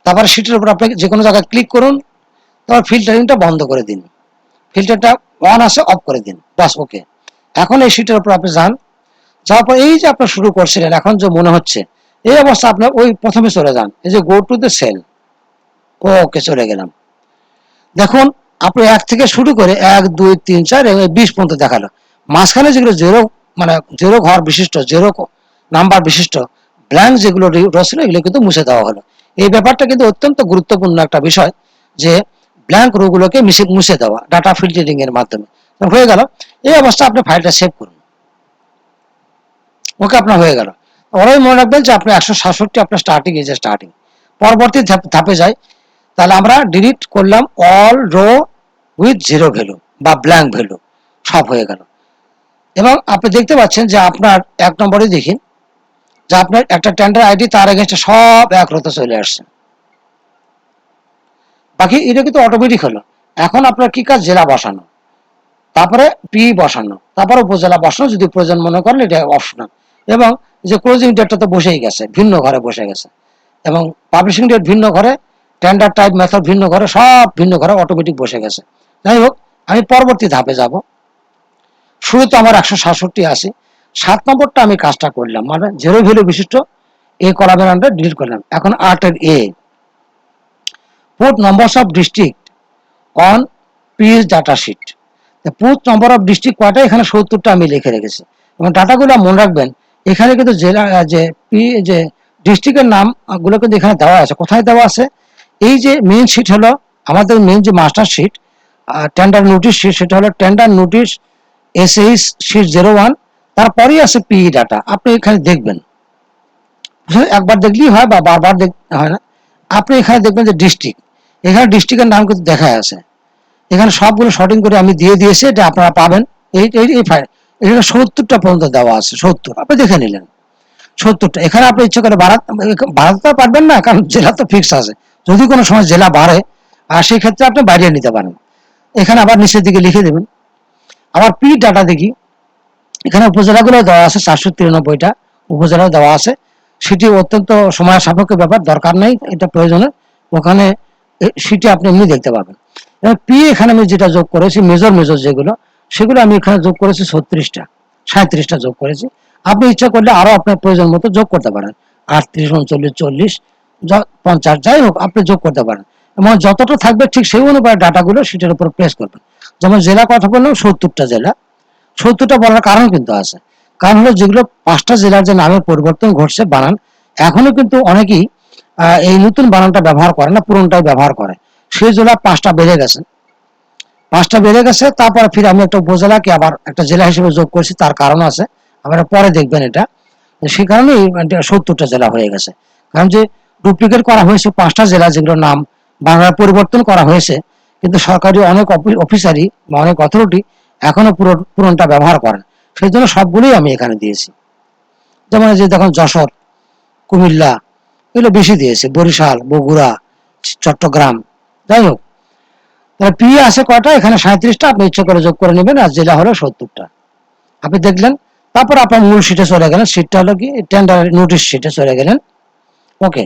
Speaker 1: তারপরে শিটের উপর আপনি যে কোনো জায়গায় ক্লিক করুন, তারপর ফিল্টারিংটা বন্ধ করে দিন, ফিল্টারটা অন আছে অফ করে দিন, বাস, ওকে। এখন এই শিটের উপর আপনি যান, যাওয়ার পর এই যে আপনার শুরু করছিলেন এখন যে মনে হচ্ছে এই অবস্থা, আপনার ওই প্রথমে চলে যান, এই যে গো টু দ্য সেল, ওকে, চলে গেলাম। দেখুন আপনি 1 থেকে শুরু করে 1 2 3 4 এবং 20 পর্যন্ত দেখালো। মাঝখানে যেগুলো জিরো মানে জিরো ঘর বিশিষ্ট, জিরো নাম্বার বিশিষ্ট ব্ল্যাঙ্ক যেগুলো রয়েছিল এগুলো কিন্তু মুছে দেওয়া হলো। এই ব্যাপারটা কিন্তু অত্যন্ত গুরুত্বপূর্ণ একটা বিষয়, যে ব্ল্যাঙ্ক রোগুলোকে মুছে দেওয়া ডাটা ফিল্টারিং এর মাধ্যমে। হয়ে গেল। এই অবস্থা আপনি ফাইলটা সেভ করুন, ওকে, আপনার হয়ে গেল। ওরাই মনে রাখবেন যে আপনি 167 আপনার স্টার্টিং, এই যে স্টার্টিং। পরবর্তী ধাপে যাই, তাহলে আমরা ডিলিট করলাম all row with zero value বা ব্ল্যাঙ্ক ভ্যালু, সব হয়ে গেল। এবং আপনি দেখতে পাচ্ছেন যে আপনার 1 নম্বরে দেখি যে আপনার একটা টেন্ডার আইডি, তার এগেইনস্টে সব এক রোতে চলে আসছে। বাকি এটা কিন্তু অটোমেটিক হলো। এখন আপনার কি কাজ, জেলা বসানো, তারপরে পি বসানো, তারপরে উপজেলা বসানো যদি প্রয়োজন মনে করেন, এটা অপশনাল। এবং যে ক্লোজিং ডেটটা তো বসেই গেছে, ভিন্ন ঘরে বসে গেছে, এবং পাবলিশিং ডেট ভিন্ন ঘরে, টেন্ডার টাইপ মেথড ভিন্ন ঘরে, সব ভিন্ন ঘরে অটোমেটিক বসে গেছে। যাই হোক, আমি পরবর্তী ধাপে যাব। শুরুতে আমার 167 আছে, 7 নম্বরটা আমি কাজটা করলাম, মানে জিরো ভ্যালু বিশিষ্ট এই কলামের আন্ডার ডিলিট করলাম। এখন 8 এর এ, put numbers of district on PS data sheet. Put number of district কয়টা, এখানে 70টা আমি লিখে রেখেছি। এবং ডাটাগুলো মনে রাখবেন, এখানে কিন্তু জেলা যে ডিস্ট্রিক্টের নাম গুলো কিন্তু এখানে দেওয়া আছে। কোথায় দেওয়া আছে, এই যে মেইন শিট হলো আমাদের মেইন যে master sheet, tender notice sheet, সেটা হলো টেন্ডার নোটিশ এসএইচ শিট 01, তারপরেই আছে পিই ডাটা। আপনি এখানে দেখবেন, একবার দেখলেই হয় বা বারবার দেখতে হয় না। আপনি এখানে দেখবেন যে ডিস্ট্রিক্ট, এখানে ডিস্ট্রিক্টের নাম কিন্তু দেখা আছে। এখানে সবগুলো শর্টিং করে আমি দিয়ে দিয়েছি, এটা আপনারা পাবেন। এই ফাইল এখানে 70টা পর্যন্ত দেওয়া আছে, 70 আপনি দেখে নিলেন, 70টা। এখানে আপনি ইচ্ছে করে বাড়াতে পারবেন না, কারণ জেলা তো ফিক্স আছে। যদি কোনো সময় জেলা বাড়ে, আর সেই ক্ষেত্রে আপনি বাড়িয়ে নিতে পারেন। এখানে আবার নিচের দিকে লিখে দেবেন। আবার পি ডাটা দেখি, এখানে উপজেলাগুলো দেওয়া আছে, 493টা উপজেলা দেওয়া আছে। সেটি অত্যন্ত সময় সাপেক্ষ ব্যাপার, দরকার নেই এটা প্রয়োজনে, ওখানে সেটি আপনি এমনি দেখতে পাবেন। এবং পি এখানে আমি যেটা যোগ করেছি, মেজর যেগুলো, সেগুলো আমি এখানে যোগ করেছি 36টা, 37টা যোগ করেছি। আপনি ইচ্ছা করলে আরো আপনার প্রয়োজন মতো যোগ করতে পারেন, 38 39 40 50, যাই হোক আপনি যোগ করতে পারেন। এবং যতটা থাকবে ঠিক সেই অনুপায়ে ডাটাগুলো সেটার উপর প্লেস করবেন। যেমন জেলা কথা বললাম, 70টা জেলা। 70টা বলার কারণ কিন্তু আছে, কারণ হলো যেগুলো 5টা জেলার যে নামের পরিবর্তন ঘটছে বানান, এখনো কিন্তু অনেকেই এই নতুন বানানটা ব্যবহার করে না, পুরনটাই ব্যবহার করে। সেই জেলা 5টা বেড়ে গেছে, 5টা বেড়ে গেছে। তারপরে ফির আমি একটা উপজেলাকে আবার একটা জেলা হিসেবে যোগ করছি, তার কারণ আছে, আপনারা পরে দেখবেন এটা। সে কারণেই 70টা জেলা হয়ে গেছে। কারণ যে ডুপ্লিকেট করা হয়েছে 5টা জেলা, যেগুলোর নাম বাংলায় পরিবর্তন করা হয়েছে, কিন্তু সরকারি অনেক অফিসারই বা অনেক অথরিটি এখনো পুরনটা ব্যবহার করেন। সেই জন্য সবগুলোই আমি এখানে দিয়েছি। যেমন যে দেখুন যশোর, কুমিল্লা, এগুলো বেশি দিয়েছে, বরিশাল, বগুড়া, চট্টগ্রাম। যাই হোক, তাহলে পি আছে কয়টা, এখানে 37টা, আপনি ইচ্ছা করে যোগ করে নেবেন, আর জেলা হলো 70টা। আপনি দেখলেন, তারপর আপনার মূল শিটে চলে গেলেন। শিটটা হলো কি, টেন্ডার নোটিশ শিটে চলে গেলেন। ওকে,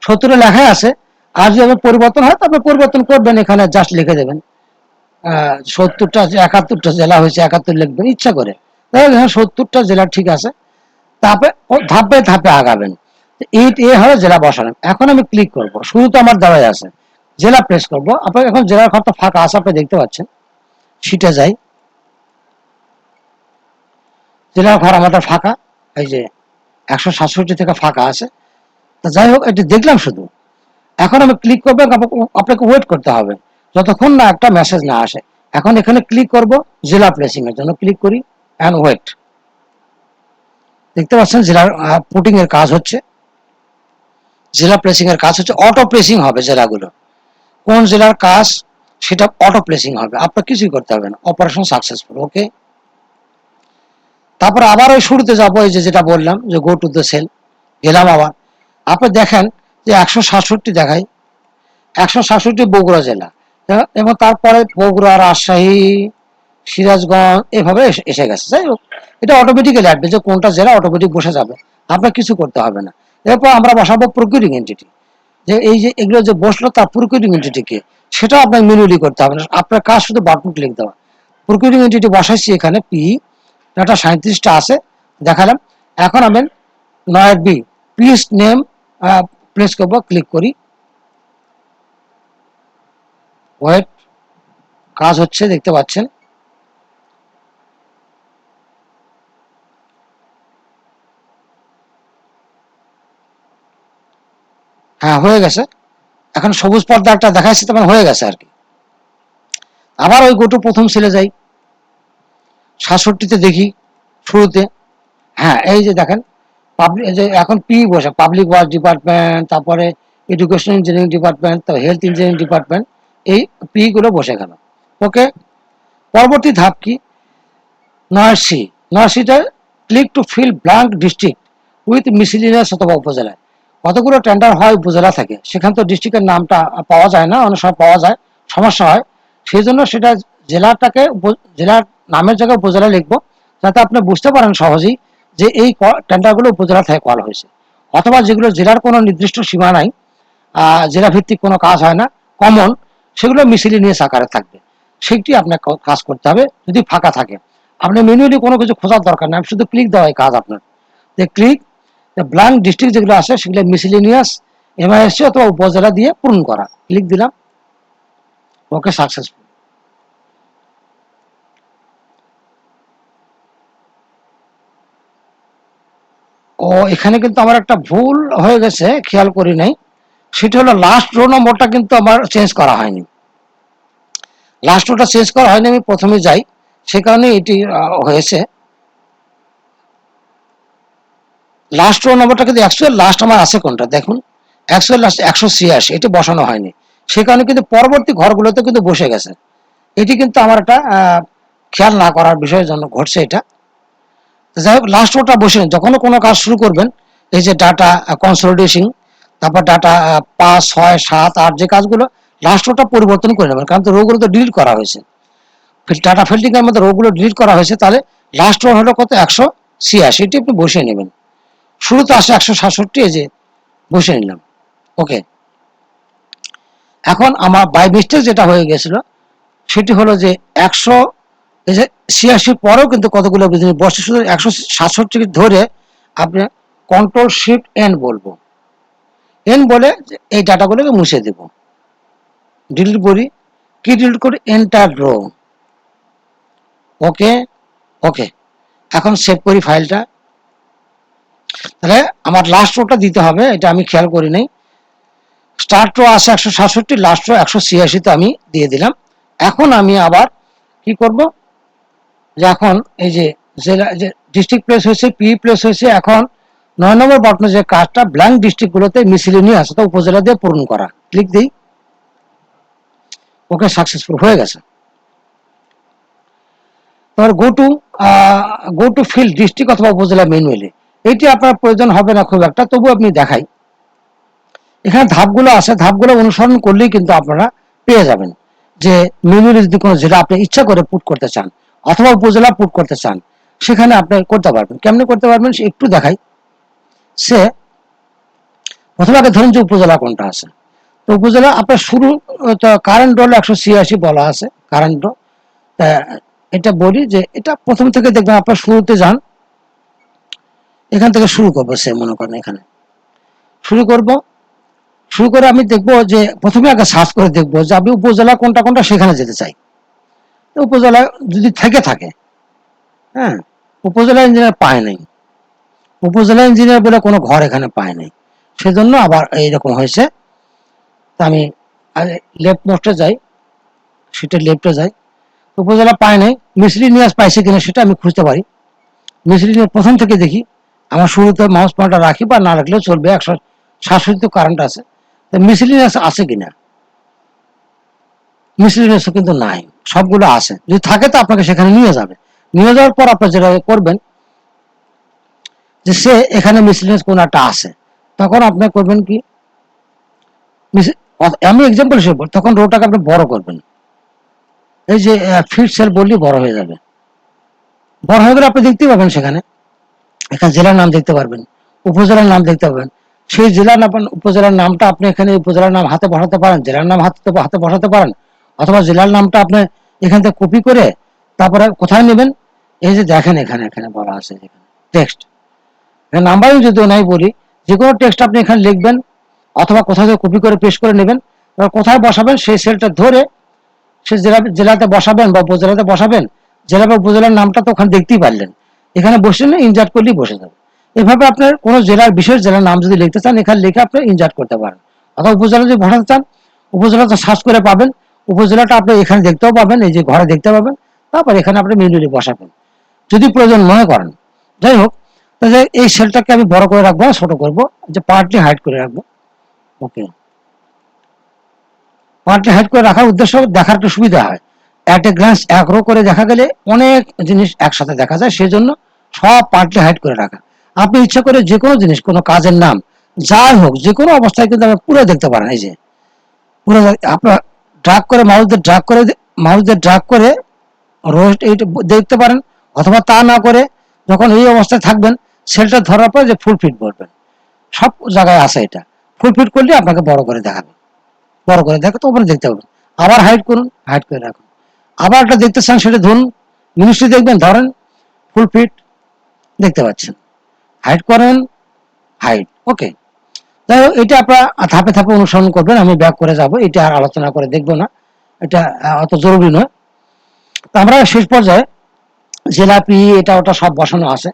Speaker 1: 70 লেখাই আছে। আর যদি পরিবর্তন হয় তবে পরিবর্তন করবেন, এখানে জাস্ট লিখে দেবেন 70টা, 71টা জেলা হয়েছে 71 লিখবেন ইচ্ছা করে। তাহলে 70টা জেলা ঠিক আছে। তারপরে ধাপে ধাপে আগাবেন। এ হলো জেলা বসানো। এখন আমি ক্লিক করব, শুরু তো আমার দেওয়াই আছে, জেলা প্রেস করব। আপনার এখন জেলার ঘরটা ফাঁকা আছে, আপনি দেখতে পাচ্ছেন। শিটে যাই, জেলার ঘর আমাদের ফাঁকা, এই যে 167 থেকে ফাঁকা আছে। তো যাই হোক, এটি দেখলাম শুধু। এখন আমি ক্লিক করবো, আপনাকে ওয়েট করতে হবে যতক্ষণ না একটা মেসেজ না আসে। এখন এখানে ক্লিক করব, জেলা প্লেসিং এর জন্য ক্লিক করি, এন্ড ওয়েট। দেখতে পাচ্ছেন জেলার পুটিং এর কাজ হচ্ছে, জেলা প্লেসিং এর কাজ হচ্ছে। অটো প্লেসিং হবে জেলাগুলো, কোন জেলার কাজ সেটা অটো প্লেসিং হবে, আপনার কিছুই করতে হবে না। Operation successful. ওকে, তারপর আবার ওই শুরুতে যাবো, এই যে যেটা বললাম যে গো টু দ্য সেল, গেলাম আবার। আপনি দেখেন যে 167 দেখায়, 167 বগুড়া জেলা, এবং তারপরে বগুড়া, রাজশাহী, সিরাজগঞ্জ এভাবে এসে গেছে। যাই হোক, এটা অটোমেটিক্যালি আসবে, যে কোনটা জেলা অটোমেটিক বসে যাবে, আপনার কিছু করতে হবে না। এরপর আমরা বসাবো প্রকিউরিং এন্টিটি, যে এই যে এগুলো যে বসলো তার প্রকিউরিং এন্টিটি কে, সেটাও আপনার ম্যানুয়ালি করতে হবে না, আপনার কাজ শুধু বাটন ক্লিক দেওয়া। প্রকিউরিং এন্টিটি বসাইছি এখানে, পি ডাটা 37টা আছে, দেখালাম। এখন আমি 9 বি পিস নেম প্লেস করবো, ক্লিক করি, ওয়েট, কাজ হচ্ছে দেখতে পাচ্ছেন। হ্যাঁ, হয়ে গেছে। এখন সবুজ পর্দা একটা দেখাচ্ছে, তখন হয়ে গেছে আর কি। আবার ওই গোটু প্রথম সেলে যাই, 67তে দেখি শুরুতে। হ্যাঁ, এই যে দেখেন পাবলিক, যে এখন পি বসে, পাবলিক ওয়ার্ক ডিপার্টমেন্ট, তারপরে এডুকেশন ইঞ্জিনিয়ারিং ডিপার্টমেন্ট, তো হেলথ ইঞ্জিনিয়ারিং ডিপার্টমেন্ট, এই পি গুলো বসে গেল। ওকে, পরবর্তী ধাপ কি, নয়ারসি, নয়ারসিটা click to fill blank district with miscellaneous অথবা উপজেলায়। কতগুলো টেন্ডার হয় উপজেলা থেকে, সেখান তো ডিস্ট্রিক্টের নামটা পাওয়া যায় না, অনেক সময় পাওয়া যায়, সমস্যা হয়। সেই জন্য সেটা জেলাটাকে জেলার নামের জায়গায় উপজেলা লিখবো, যাতে আপনি বুঝতে পারেন সহজেই যে এই টেন্ডারগুলো উপজেলা থেকে কল হয়েছে। অথবা যেগুলো জেলার কোনো নির্দিষ্ট সীমা নাই, জেলা ভিত্তিক কোনো কাজ হয় না, কমন, সেগুলো মিসিলিনিয়াস আকারে থাকবে। সেটি আপনার কাজ করতে হবে যদি ফাঁকা থাকে। আপনি ম্যানুয়ালি কোনো কিছু খোঁজার দরকার নেই, শুধু ক্লিক দেওয়াই কাজ আপনার। ক্লিক, ব্ল্যাঙ্ক ডিস্ট্রিক্ট যেগুলো আছে সেগুলো মিসিলিনিয়াস, এমআইএসসি অথবা উপজেলা দিয়ে পূরণ করা, ক্লিক দিলাম। ওকে, সাকসেসফুল। ও, এখানে কিন্তু আমার একটা ভুল হয়ে গেছে, খেয়াল করি নাই। সেটা হলো লাস্ট রো নম্বরটা কিন্তু আমার চেঞ্জ করা হয়নি, লাস্ট রোটা চেঞ্জ করা হয়নি, আমি প্রথমে যাই, সে কারণে এটি হয়েছে। লাস্ট রো নম্বরটা কিন্তু অ্যাকচুয়াল লাস্ট আমার আছে কোনটা দেখুন, অ্যাকচুয়াল লাস্ট 186, এটি বসানো হয়নি, সে কারণে কিন্তু পরবর্তী ঘরগুলোতে কিন্তু বসে গেছে। এটি কিন্তু আমার একটা খেয়াল না করার বিষয়ের জন্য ঘটছে এটা। যাই হোক, লাস্ট রোটা বসে যখন কোনো কাজ শুরু করবেন, এই যে ডাটা কনসলিডেশন, তারপর ডাটা 5, 6, 7, 8 যে কাজগুলো, লাস্ট রোটা পরিবর্তন করে নেবেন, কারণ তো রোগুলো তো ডিলিট করা হয়েছে, ডাটা ফিল্ডিং এর মধ্যে রোগুলো ডিলিট করা হয়েছে। তাহলে লাস্ট রো হলো কত, 186, এটি আপনি বসিয়ে নেবেন। শুরুতে আসে 167, এই যে বসিয়ে নিলাম। ওকে, এখন আমার বাই মিস্টেক যেটা হয়ে গেছিল সেটি হলো যে 186 পরেও কিন্তু কতগুলো জিনিস বসে, শুধু 167 ধরে আপনি কন্ট্রোল শিফট এন বলবো, এন বলে এই ডাটাগুলোকে মুছে দেব, ডিলিট করি, কি ডিলিট করি, এন্টার রো। ওকে, ওকে, এখন সেভ করি ফাইলটা। তাহলে আমার লাস্ট রোটা দিতে হবে, এটা আমি খেয়াল করি নাই। স্টার্ট রো আছে 167, লাস্ট রো 186 তে আমি দিয়ে দিলাম। এখন আমি আবার কি করব, যে এখন এই যে জেলা যে ডিস্ট্রিক্ট প্লেস হয়েছে, পি প্লেস হয়েছে, এখন 9 নম্বর বাটনে যে কাজটা ব্ল্যাঙ্ক ডিস্ট্রিক্ট গুলোতে মিসিলিনিয়াস অর্থাৎ উপজেলা দিয়ে পূরণ করা, ক্লিক দিই। ওকে, সাকসেসফুল হয়ে গেছে। এবার গো টু ফিল্ড ডিস্ট্রিক্ট অথবা উপজেলা ম্যানুয়ালি, এটি আপনার প্রয়োজন হবে না খুব একটা, তবু আপনি দেখাই। এখানে ধাপগুলো আছে, ধাপগুলো অনুসরণ করলেই কিন্তু আপনারা পেয়ে যাবেন যে ম্যানুয়ালি যদি কোনো জেলা আপনি ইচ্ছা করে পুট করতে চান অথবা উপজেলা পুট করতে চান, সেখানে আপনি করতে পারবেন। কেমনে করতে পারবেন একটু দেখাই। সে প্রথমে আগে ধরুন যে উপজেলা কোনটা আছে, তো উপজেলা আপনার শুরু কারেন্ট রোল 186 বলা আছে কারেন্ট রোল। এটা বলি যে এটা প্রথম থেকে দেখবেন, আপনার শুরুতে যান, এখান থেকে শুরু করবো। সে মনে করেন এখানে শুরু করে আমি দেখবো যে প্রথমে আগে সার্চ করে দেখবো যে আমি উপজেলা কোনটা কোনটা সেখানে যেতে চাই। উপজেলা যদি থেকে থাকে, হ্যাঁ, উপজেলা ইঞ্জিনিয়ার পায় নাই, উপজেলা ইঞ্জিনিয়ার বলে কোনো ঘর এখানে পায় নাই, সেজন্য আবার এইরকম হয়েছে। আমি লেফট মোস্টে যাই, সেটা লেফটে যাই, উপজেলা পায় নাই, মিসলিনিয়াস পাইছে কিনা সেটা আমি খুঁজতে পারি। মিসলিনিয়াস প্রথম থেকে দেখি, আমার শুরুতে মাউস পয়েন্টার রাখি বা না রাখলেও চলবে, 167 কারেন্ট আছে, মিসলিনিয়াস আছে কিনা। মিসলিনিয়াস কিন্তু নাই, সবগুলো আছে। যদি থাকে তো আপনাকে সেখানে নিয়ে যাবে, নিয়ে যাওয়ার পর আপনি যেটা করবেন যে সে এখানে মিসলিনিয়াস কোন একটা আছে, তখন আপনি করবেন কি, আমি এক্সাম্পল হিসেবে তখন রোটাকে আপনি বড় করবেন। এই যে ফিট সেল বললি বড় হয়ে যাবে, বড় হয়ে গেলে আপনি দেখতে পাবেন সেখানে, এখানে জেলার নাম দেখতে পারবেন, উপজেলার নাম দেখতে পাবেন। সেই জেলার নাম উপজেলার নামটা আপনি এখানে উপজেলার নাম হাতে বসাতে পারেন, জেলার নাম হাতে বসাতে পারেন, অথবা জেলার নামটা আপনি এখান থেকে কপি করে তারপরে কোথায় নেবেন, এই যে দেখেন এখানে এখানে বলা আছে টেক্সট, নাম্বারিং যদিও নাই বলি, যে কোনো টেক্সট আপনি এখানে লিখবেন অথবা কোথাও থেকে কপি করে পেস্ট করে নেবেন। কোথায় বসাবেন সেই সেলটা ধরে সে জেলাতে বসাবেন বা উপজেলাতে বসাবেন, জেলা বা উপজেলার নামটা তো ওখানে দেখতেই পারলেন, এখানে বসে না ইনজার্ট করলেই বসে যাবে। এভাবে আপনার কোনো জেলার বিশেষ জেলার নাম যদি লিখতে চান, এখানে লিখে আপনি ইনজার্ট করতে পারেন। অথবা উপজেলা যদি বসাতে চান, উপজেলাটা সার্চ করে পাবেন, উপজেলাটা আপনি এখানে দেখতেও পাবেন, এই যে ঘরে দেখতে পাবেন, তারপর এখানে আপনি ম্যানুয়ালি বসাবেন যদি প্রয়োজন মনে করেন। যাই হোক, তাহলে এই সেলটাকে আমি বড় করে রাখবো, ছোট করবো, যে পার্টলি হাইড করে রাখবো। ওকে, পার্টলি হাইড করে রাখার উদ্দেশ্য দেখার একটু সুবিধা হয়, অ্যাট এ গ্লান্স এক রো করে দেখা গেলে অনেক জিনিস একসাথে দেখা যায়, সেই জন্য সব পার্টলি হাইড করে রাখা। আপনি ইচ্ছা করে যে কোনো জিনিস, কোনো কাজের নাম যাই হোক, যে কোনো অবস্থায় কিন্তু আপনি পুরো দেখতে পারেন। এই যে পুরো আপনার মাউস দিয়ে ড্রাগ করে রোস্ট এইটা দেখতে পারেন, অথবা তা না করে যখন এই অবস্থায় থাকবেন, সেলটা ধরার পর যে ফুল ফিট বলবেন, সব জায়গায় আছে। এটা ফুল ফিট করলে আপনাকে বড় করে দেখাবে, বড় করে দেখো তো ওপরে দেখতে পাবেন। আবার হাইড করুন, হাইড করে রাখুন। আবার একটা দেখতে চান, সেটা ধরুন মিনিস্ট্রি দেখবেন, ধরেন ফুল ফিট দেখতে পাচ্ছেন, হাইড করেন, হাইড। ওকে, যাই হোক, এটা আপনারা ধাপে ধাপে অনুসরণ করবেন, আমি ব্যাক করে যাব, এটা আর আলোচনা করে দেখবো না, এটা অত জরুরি নয়। তো আমরা শেষ পর্যায়ে জেলা পি এটা ওটা সব বসানো আছে,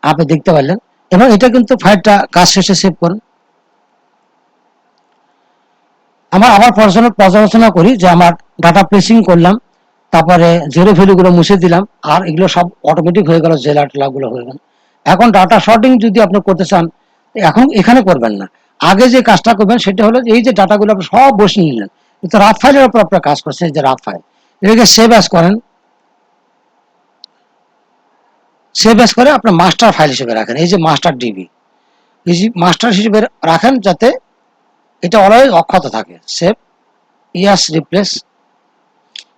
Speaker 1: আপনি দেখতে পারলেন। এবং এটা কিন্তু ফাইলটা কাজ শেষে সেভ করুন। আমার আবার পর্যালোচনা করি যে আমার ডাটা প্লেসিং করলাম, তারপরে জিরো ভ্যালুগুলো মুছে দিলাম, আর এগুলো সব অটোমেটিক হয়ে গেল, জেলা টেলাগুলো হয়ে গেল। এখন ডাটা শর্টিং যদি আপনি করতে চান, এখন এখানে করবেন না, আগে যে কাজটা করবেন সেটা হলো এই যে ডাটাগুলো আপনি সব বসিয়ে নিলেন, কিন্তু রাফ ফাইলের উপর আপনার কাজ করছেন, যে রাফ ফাইল, এটাকে সেভ অ্যাজ করেন, সেভ অ্যাজ করে আপনার মাস্টার ফাইল হিসেবে রাখেন, এই যে মাস্টার ডিবি, এই যে মাস্টার হিসেবে রাখেন, যাতে এটা অলওয়েজ অক্ষত থাকে। সেভ, ইয়াস, রিপ্লেস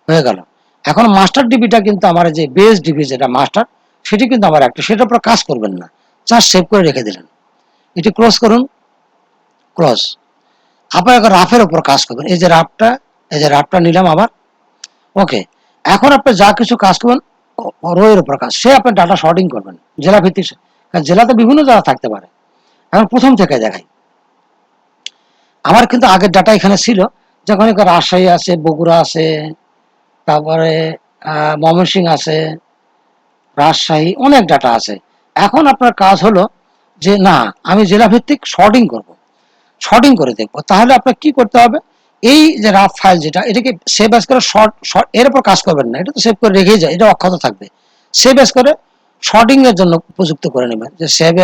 Speaker 1: হয়ে গেল। এখন মাস্টার ডিবিটা কিন্তু আমার যে বেস ডিবি যেটা মাস্টার, সেটি কিন্তু আমার একটা, সেটার উপর কাজ করবেন না, জাস্ট সেভ করে রেখে দিলেন। এটি ক্লোজ করুন, ক্লোজ। আবার এখন রাফের উপর কাজ করবেন, এই যে রাফটা, এই যে রাফটা নিলাম আবার। ওকে, এখন আপনি যা কিছু কাজ করবেন রোয়ের উপর কাজ, সে আপনি ডাটা শর্টিং করবেন জেলা ভিত্তিক, জেলাতে বিভিন্ন জায়গা থাকতে পারে। এখন প্রথম থেকে দেখাই, আমার কিন্তু আগের ডাটা এখানে ছিল, যখন রাজশাহী আছে, বগুড়া আছে, তারপরে ময়মনসিংহ আছে, রাজশাহী, অনেক ডাটা আছে। এখন আপনার কাজ হলো যে না আমি জেলা ভিত্তিক শর্টিং করব, শর্টিং করে দেখবো, তাহলে আপনার কি করতে হবে, এই যে রাফ ফাইল যেটা এটাকে সেভ অ্যাজ করে শর্ট এর উপর কাজ করবেন না, এটা তো সেভ করে রেখেই যায়, এটা অক্ষত থাকবে। সেভ অ্যাজ করে শর্টিং এর জন্য উপযুক্ত করে নেবেন, যে সেভ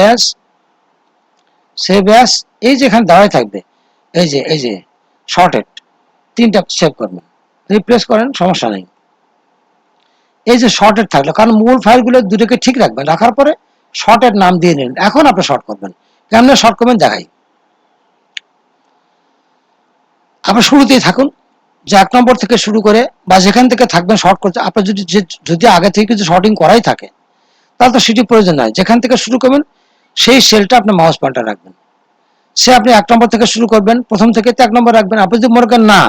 Speaker 1: অ্যাজ এই যে এখানে দেওয়াই থাকবে, এই যে শর্টেড তিনটা সেভ করবেন, রিপ্লেস করেন সমস্যা নেই। এই যে শর্টেড থাকলো, কারণ মূল ফাইলগুলো দুটোকে ঠিক রাখবেন, রাখার পরে শর্টেড নাম দিয়ে নিন। এখন আপনি শর্ট করবেন, কেমন শর্ট করবেন দেখাই। আপনি শুরুতেই থাকুন, যে 1 নম্বর থেকে শুরু করে বা যেখান থেকে থাকবেন শর্ট করতে, আপনার যদি আগে থেকে কিছু শর্টিং করাই থাকে তাহলে তো সেটি প্রয়োজন নয়, যেখান থেকে শুরু করবেন সেই সেলটা আপনি মাউস পয়েন্টার রাখবেন। সে আপনি 1 নম্বর থেকে শুরু করবেন, প্রথম থেকে তো 1 নম্বর রাখবেন। আপনি যদি মনে করেন না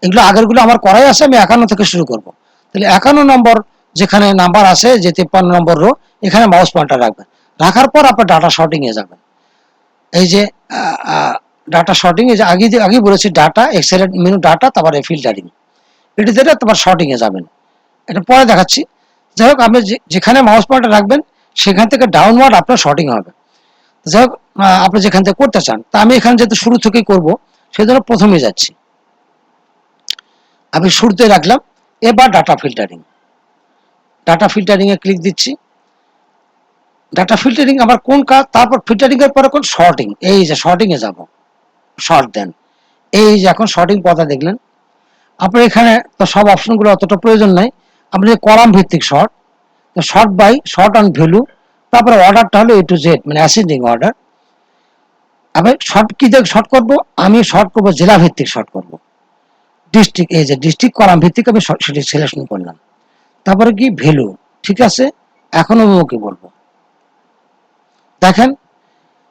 Speaker 1: এগুলো আগেরগুলো আমার করাই আছে, আমি 51 থেকে শুরু করব, তাহলে 51 নম্বর যেখানে নাম্বার আছে, যে 53 নম্বর রো, এখানে মাউস পয়েন্টার রাখবেন। রাখার পর আপনার ডাটা শর্টিং এ যাবেন। এই যে ডাটা শর্টিং, এই যে আগে বলেছি ডাটা, এক্সেল মেনু ডাটা, তারপরে ফিল্টারিং, এটি যেটা তোমার শর্টিং এ যাবেন, এটা পরে দেখাচ্ছি। যাই হোক, আপনি যেখানে মাউস পয়েন্টার রাখবেন সেখান থেকে ডাউনওয়ার্ড আপনার শর্টিং হবে। যাই হোক, আপনি যেখান থেকে করতে চান, তা আমি এখানে যেহেতু শুরু থেকেই করবো সেই জন্য প্রথমে যাচ্ছি, আমি শুরুতে রাখলাম। এবার ডাটা ফিল্টারিং এ ক্লিক দিচ্ছি। ডাটা ফিল্টারিং আমার কোন কাজ, তারপর ফিল্টারিং এর পরে কোন শর্টিং, এই যে শর্টিং এ যাব, শর্ট দেন। এই যে এখন শর্টিং পথা দেখলেন। আপনার এখানে তো সব অপশনগুলো অতটা প্রয়োজন নাই, আপনি কলাম ভিত্তিক শর্ট, তো sort by, sort on value, তারপরে অর্ডারটা হলো A to Z, মানে অ্যাসেন্ডিং অর্ডার। আমি শর্ট কি দিয়ে শর্ট করব, আমি শর্ট করব জেলা ভিত্তিক শর্ট করব, ডিস্ট্রিক্ট, এই যে ডিস্ট্রিক্ট কলাম ভিত্তিক আমি সেটি সিলেকশন করলাম। তারপরে কি ভ্যালু, ঠিক আছে, এখন আমি ওকে বলবো। দেখেন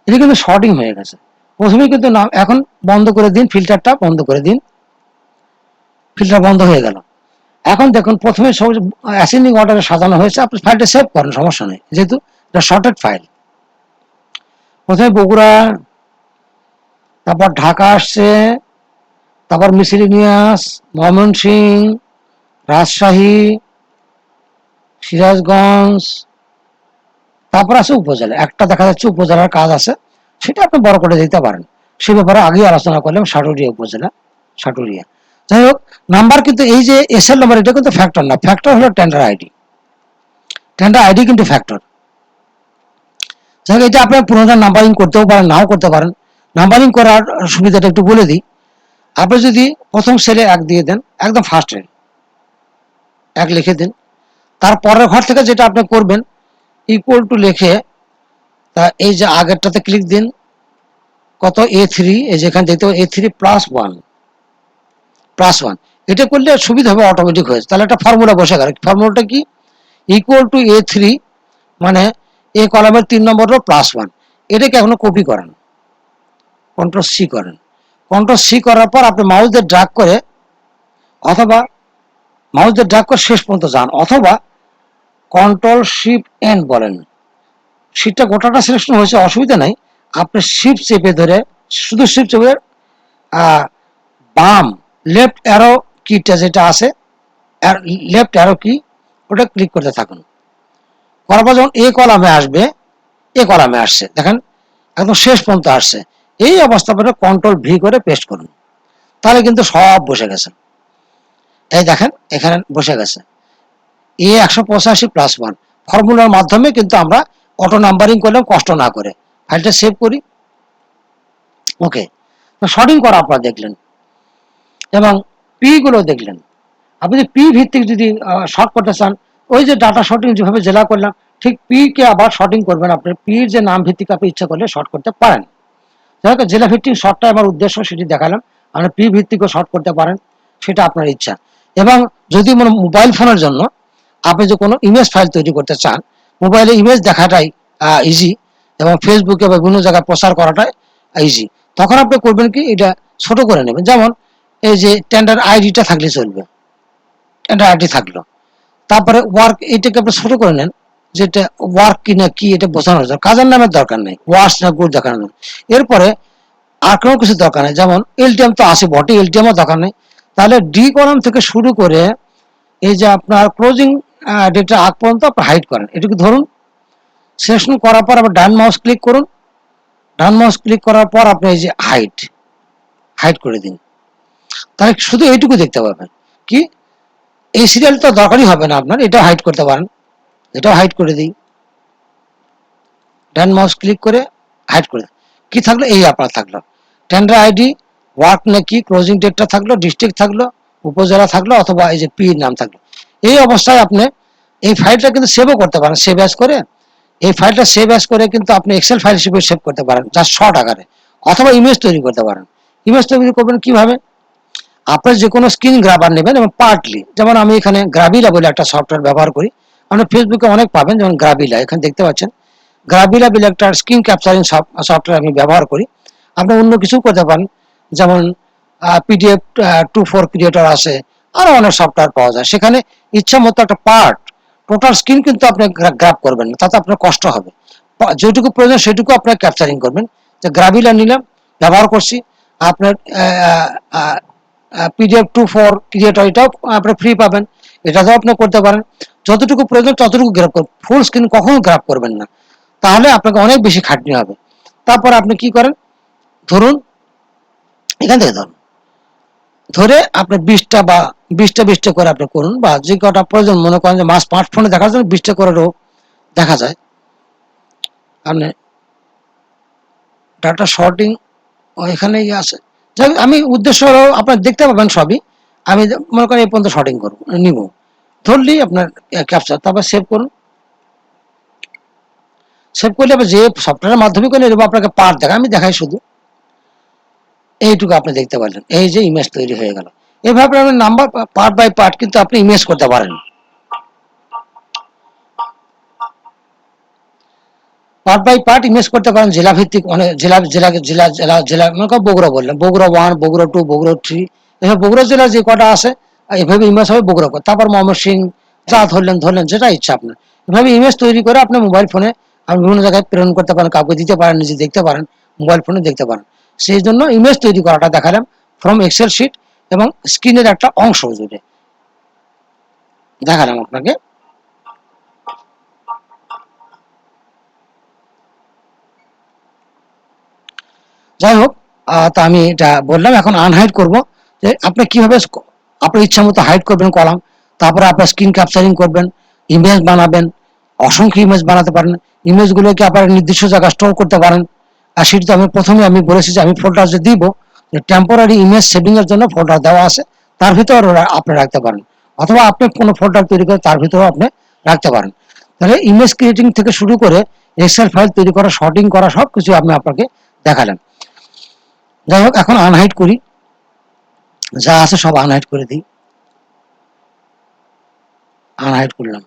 Speaker 1: এটা কিন্তু শর্টিং হয়ে গেছে, প্রথমেই কিন্তু নাম, এখন বন্ধ করে দিন, ফিল্টারটা বন্ধ করে দিন, ফিল্টার বন্ধ হয়ে গেল। এখন দেখুন প্রথমে সব অ্যাসেন্ডিং অর্ডারে সাজানো হয়েছে, আপনি ফাইলটা সেভ করেন, সমস্যা নেই, যেহেতু এটা শর্টেড ফাইল। প্রথমে বগুড়া, তারপর ঢাকা আসছে, তারপর মিসেলেনিয়াস, ময়মনসিংহ, রাজশাহী, সিরাজগঞ্জ, তারপর আছে উপজেলা, একটা দেখা যাচ্ছে উপজেলার কাজ আছে, সেটা আপনি বড় করে দিতে পারেন, সে ব্যাপারে আগেই আলোচনা করলাম, সাটুরিয়া উপজেলা, সাটুরিয়া। যাই হোক, নাম্বার কিন্তু এই যে এসএল নাম্বার, এটা কিন্তু ফ্যাক্টর না, ফ্যাক্টর হলো টেন্ডার আইডি, টেন্ডার আইডি কিন্তু ফ্যাক্টর। যাই হোক, এটা আপনার পুনরায় নাম্বারিং করতেও পারেন, নাও করতে পারেন। নাম্বারিং করার সুবিধাটা একটু বলে দিই। আপনি যদি প্রথম সেলে 1 দিয়ে দেন, একদম ফার্স্টে 1 লিখে দিন, তারপরের ঘর থেকে যেটা আপনি করবেন ইকুয়াল টু লিখে, তা এই যে আগেরটাতে ক্লিক দিন, কত A3, এই যেখানে দেখতে A3 +1, এটা করলে সুবিধা হবে, অটোমেটিক হয়েছে। তাহলে একটা ফর্মুলা বসে গেল, ফর্মুলাটা কি, ইকুয়াল টু A3, মানে এ কলামের 3 নম্বর রো +1, এটাকে এখনো কপি করেন, কন্ট্রোল C করেন। কন্ট্রোল C করার পর আপনি মাউস দিয়ে ড্র্যাগ করে, অথবা মাউস দিয়ে ড্র্যাগ করে শেষ পর্যন্ত যান, অথবা কন্ট্রোল-Shift-N বলেন। শিটটা গোটাটা সিলেকশন হয়েছে, অসুবিধা নাই, আপনি শিফট চেপে ধরে, শুধু শিফট চেপে বাম লেফট অ্যারো কিটা যেটা আছে, লেফট অ্যারো কি, ওটা ক্লিক করতে থাকুন। করার পর যখন এ কলামে আসবে, এ কলামে আসছে, দেখেন একদম শেষ পর্যন্ত আসছে, এই অবস্থা পরে কন্ট্রোল-V করে পেস্ট করুন, তাহলে কিন্তু সব বসে গেছে। এই দেখেন এখানে বসে গেছে, A185+1 ফর্মুলার মাধ্যমে কিন্তু আমরা অটো নাম্বারিং করলাম, কষ্ট না করে। ফাইলটা সেভ করি, ওকে। শর্টিং করা আপনারা দেখলেন, এবং পি গুলো দেখলেন। আপনি যদি পি ভিত্তিক যদি শর্ট করতে চান, ওই যে ডাটা শর্টিং যেভাবে জেলা করলাম, ঠিক পি কে আবার শর্টিং করবেন, আপনার পির যে নাম ভিত্তিক আপনি ইচ্ছা করলে শর্ট করতে পারেন। যাই হোক, জেলা ভিত্তিক শর্টটা আমার উদ্দেশ্য, সেটি দেখালাম। আপনি পি ভিত্তিকও শর্ট করতে পারেন, সেটা আপনার ইচ্ছা। এবং যদি মোবাইল ফোনের জন্য আপনি যে কোনো ইমেজ ফাইল তৈরি করতে চান, মোবাইলে ইমেজ দেখাটাই ইজি, এবং ফেসবুকে বা বিভিন্ন জায়গায় প্রচার করাটাই ইজি, তখন আপনি করবেন কি, এটা ছোট করে নেবেন। যেমন এই যে টেন্ডার আইডিটা থাকলে চলবে, টেন্ডার আইডি থাকলো, তারপরে ওয়ার্ক, এটাকে আপনি ছোট করে নেন, যেটা ওয়ার্ক কি না কি এটা বোঝানোর জন্য, কাজের নামের দরকার নেই, ওয়াশ না গুড দেখানোর জন্য। এরপরে আর কোনো কিছু দরকার নেই, যেমন এলটিএম তো আছে বটে, এলটিএমও দরকার নেই। তাহলে ডি কলাম থেকে শুরু করে এই যে আপনার ক্লোজিং ডেটা আগ পর্যন্ত আপনি হাইড করেন, এটুকু ধরুন। সিলেকশন করার পর আবার ডান মাউস ক্লিক করুন, ডান মাউস ক্লিক করার পর আপনি এই যে হাইড হাইড করে দিন, তাহলে শুধু এইটুকু দেখতে পাবেন। কি এই সিরিয়াল তো দরকারই হবে না আপনার, এটাও হাইড করতে পারেন, এটাও হাইড করে দিই, ডান মাউস ক্লিক করে হাইড করে কি থাকলো, এই আপনার থাকলো টেন্ডার আইডি, ওয়ার্ক নাকি, ক্লোজিং ডেটটা থাকলো, ডিস্ট্রিক্ট থাকলো, উপজেলা থাকলো, অথবা এই যে পি নাম থাকলো। এই অবস্থায় আপনি এই ফাইলটা কিন্তু সেভও করতে পারেন, সেভ অ্যাজ করে। এই ফাইলটা সেভ অ্যাজ করে কিন্তু আপনি এক্সেল ফাইল হিসেবে সেভ করতে পারেন জাস্ট শর্ট আকারে, অথবা ইমেজ তৈরি করতে পারেন। ইমেজ তৈরি করবেন কিভাবে, আপনার যে কোনো স্ক্রিন গ্রাবার নেবেন এবং পার্টলি, যেমন আমি এখানে গ্রাবিলা বলে একটা সফটওয়্যার ব্যবহার করি, আপনি ফেসবুকে অনেক পাবেন, যেমন গ্রাবিলা এখানে দেখতে পাচ্ছেন, গ্রাবিলা বলে একটা স্ক্রিন ক্যাপচারিং সফটওয়্যার আমি ব্যবহার করি। আপনি অন্য কিছু করতে পারেন, যেমন পিডিএফ 2.4 ক্রিয়েটর আছে, আরো অনেক সফটওয়্যার পাওয়া যায়, সেখানে ইচ্ছা মতো একটা পার্ট, টোটাল স্ক্রিন কিন্তু আপনি গ্রাব করবেন না, তাতে আপনার কষ্ট হবে। যেটুকু প্রয়োজন সেটুকু আপনার ক্যাপচারিং করবেন। যে গ্রাবিলা নিলাম, ব্যবহার করছি, আপনার PDF 2.4 ক্রিয়েটর, এটাও আপনি ফ্রি পাবেন, এটাতেও আপনি করতে পারেন। যতটুকু প্রয়োজন ততটুকু গ্রাব করবেন, ফুল স্ক্রিন কখনো গ্রাব করবেন না, তাহলে আপনাকে অনেক বেশি খাটনি হবে। তারপর আপনি কি করেন, ধরুন এখান থেকে ধরুন, ধরে আপনি 20টা বা 20টা করে আপনি করুন, বা যে কটা প্রয়োজন মনে করেন, যে স্মার্টফোনে দেখার জন্য 20টা করেও দেখা যায়। আপনি ডাটা শর্টিং এখানে আছে, যাই আমি উদ্দেশ্য হলো আপনার দেখতে পাবেন সবই, আমি মনে করেন এই পর্যন্ত শর্টিং করব নিব, ধরলেই আপনার ক্যাপচার, তারপর সেভ করুন। সেভ করলে আবার যে সফটওয়্যারের মাধ্যমে করলে এরকম আপনাকে পার্ট দেখা, আমি দেখাই শুধু এইটুকু আপনি দেখতে পারলেন, এই যে ইমেজ তৈরি হয়ে গেল। এভাবে আপনি নাম্বার পার্ট বাই পার্ট কিন্তু আপনি ইমেজ করতে পারেন। পার্ট বাই পার্ট ইমেজ করতে পারেন, জেলা ভিত্তিক অনেক জেলা জেলা জেলা জেলা জেলা মনে করেন বগুড়া বললেন, বগুড়া 1, বগুড়া 2, বগুড়া 3, এভাবে বগুড়া জেলার যে কটা আছে এভাবে ইমেজ হবে বগুড়া, তারপর ময়মনসিংহ, যা ধরলেন ধরলেন, যেটা ইচ্ছা আপনার, এভাবে ইমেজ তৈরি করে আপনি মোবাইল ফোনে আপনি বিভিন্ন জায়গায় প্রেরণ করতে পারেন, কাউকে দিতে পারেন, নিজে দেখতে পারেন, মোবাইল ফোনে দেখতে পারেন। সেই জন্য ইমেজ তৈরি করাটা দেখালাম ফ্রম এক্সেল শিট, এবং স্ক্রিনের একটা অংশ জুড়ে দেখালাম আপনাকে। যাই হোক, তা আমি এটা বললাম, এখন আনহাইড করব, যে আপনি কিভাবে আপনার ইচ্ছা মতো হাইড করবেন কলাম, তারপরে আপনার স্ক্রিন ক্যাপচারিং করবেন, ইমেজ বানাবেন, অসংখ্য ইমেজ বানাতে পারেন, ইমেজগুলোকে আপনার নির্দিষ্ট জায়গায় স্টোর করতে পারেন। আর সেটা আমি প্রথমে আমি বলেছি যে আমি ফোল্ডার যে দিব, যে টেম্পোরারি ইমেজ সেভিং এর জন্য ফোল্ডার দেওয়া আছে, তার ভিতরে আপনি রাখতে পারেন, অথবা আপনি কোনো ফোল্ডার তৈরি করে তার ভিতরেও আপনি রাখতে পারেন। তাহলে ইমেজ ক্রিয়েটিং থেকে শুরু করে এক্সেল ফাইল তৈরি করা, শর্টিং করা, সবকিছু আমি আপনাকে দেখালাম। যাই হোক, এখন আনহাইড করি, যা আছে সব আনহাইড করে দিই, আনহাইড করলাম।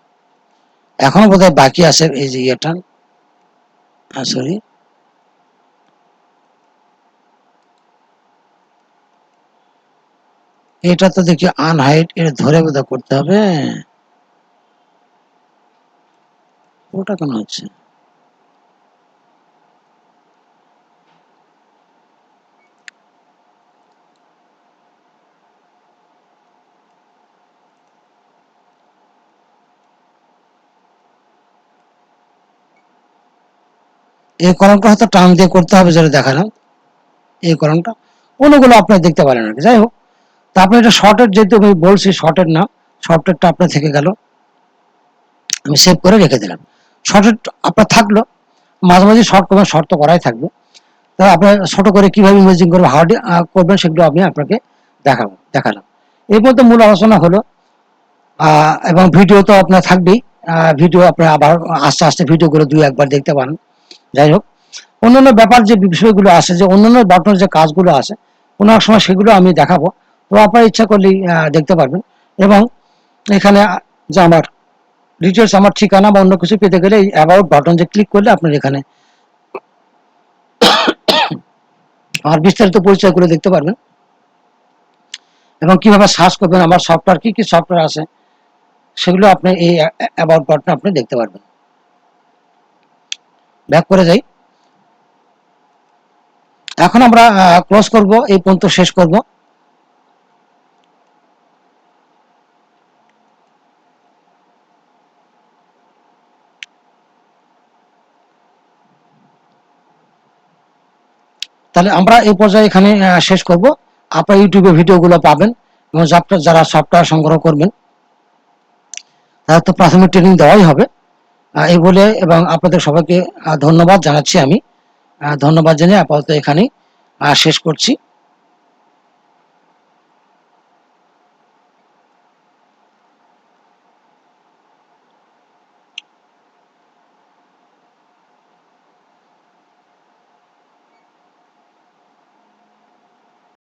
Speaker 1: এখনো বোধহয় বাকি আছে এই যে ইয়েটা, সরি, এটা তো দেখি আনহাইড, এটা ধরে বোধহয় করতে হবে, ওটা কেন হচ্ছে, এই কলমটা হয়তো টান দিয়ে করতে হবে, যেটা দেখালাম এই কলমটা, অন্যগুলো আপনার দেখতে পারেন আর কি। যাই হোক, তা আপনি এটা শর্টের, যেহেতু আমি বলছি শর্টের না, শর্টেরটা আপনার থেকে গেল, আমি সেভ করে রেখে দিলাম। শর্টের আপনার থাকলো, মাঝে মাঝে শর্ট করবেন, শর্ট তো করাই থাকবে। তাহলে আপনার ছোট করে কিভাবে ইমেজিং করবেন, হার্ড করবেন, সেগুলো আমি আপনাকে দেখালাম। এই পর্যন্ত মূল আলোচনা হলো, এবং ভিডিও তো আপনার থাকবেই, ভিডিও আপনার আবার আস্তে আস্তে ভিডিওগুলো 2-1 বার দেখতে পারেন। যাই হোক, অন্যান্য ব্যাপার যে বিষয়গুলো আছে, যে অন্যান্য বাটনের যে কাজগুলো আছে, কোনো এক সময় সেগুলো আমি দেখাবো, তো আপনার ইচ্ছা করলেই দেখতে পারবেন। এবং এখানে যে আমার ডিটেলস, আমার ঠিকানা বা অন্য কিছু পেতে গেলে এই অ্যাবাউট বাটন যে ক্লিক করলে আপনার এখানে আমার বিস্তারিত পরিচয় করে দেখতে পারবেন, এবং কিভাবে সার্চ করবেন, আমার সফটওয়্যার কি কি সফটওয়্যার আছে সেগুলো আপনি এই অ্যাবাউট বাটনে আপনি দেখতে পারবেন। ব্যাক করে যাই, এখন আমরা ক্লোজ করব, এই পর্যন্ত শেষ করব। তাহলে আমরা এই পর্যায়ে এখানে শেষ করব। আপনারা ইউটিউবে ভিডিওগুলো পাবেন এবং যারা সফটওয়্যার সংগ্রহ করবেন তাদের তো প্রাথমিক ট্রেনিং দেওয়াই হবে। এই বলে এবং আপনাদের সবাইকে ধন্যবাদ জানাচ্ছি আমি। ধন্যবাদ জানিয়ে আপাতত এখানেই শেষ করছি।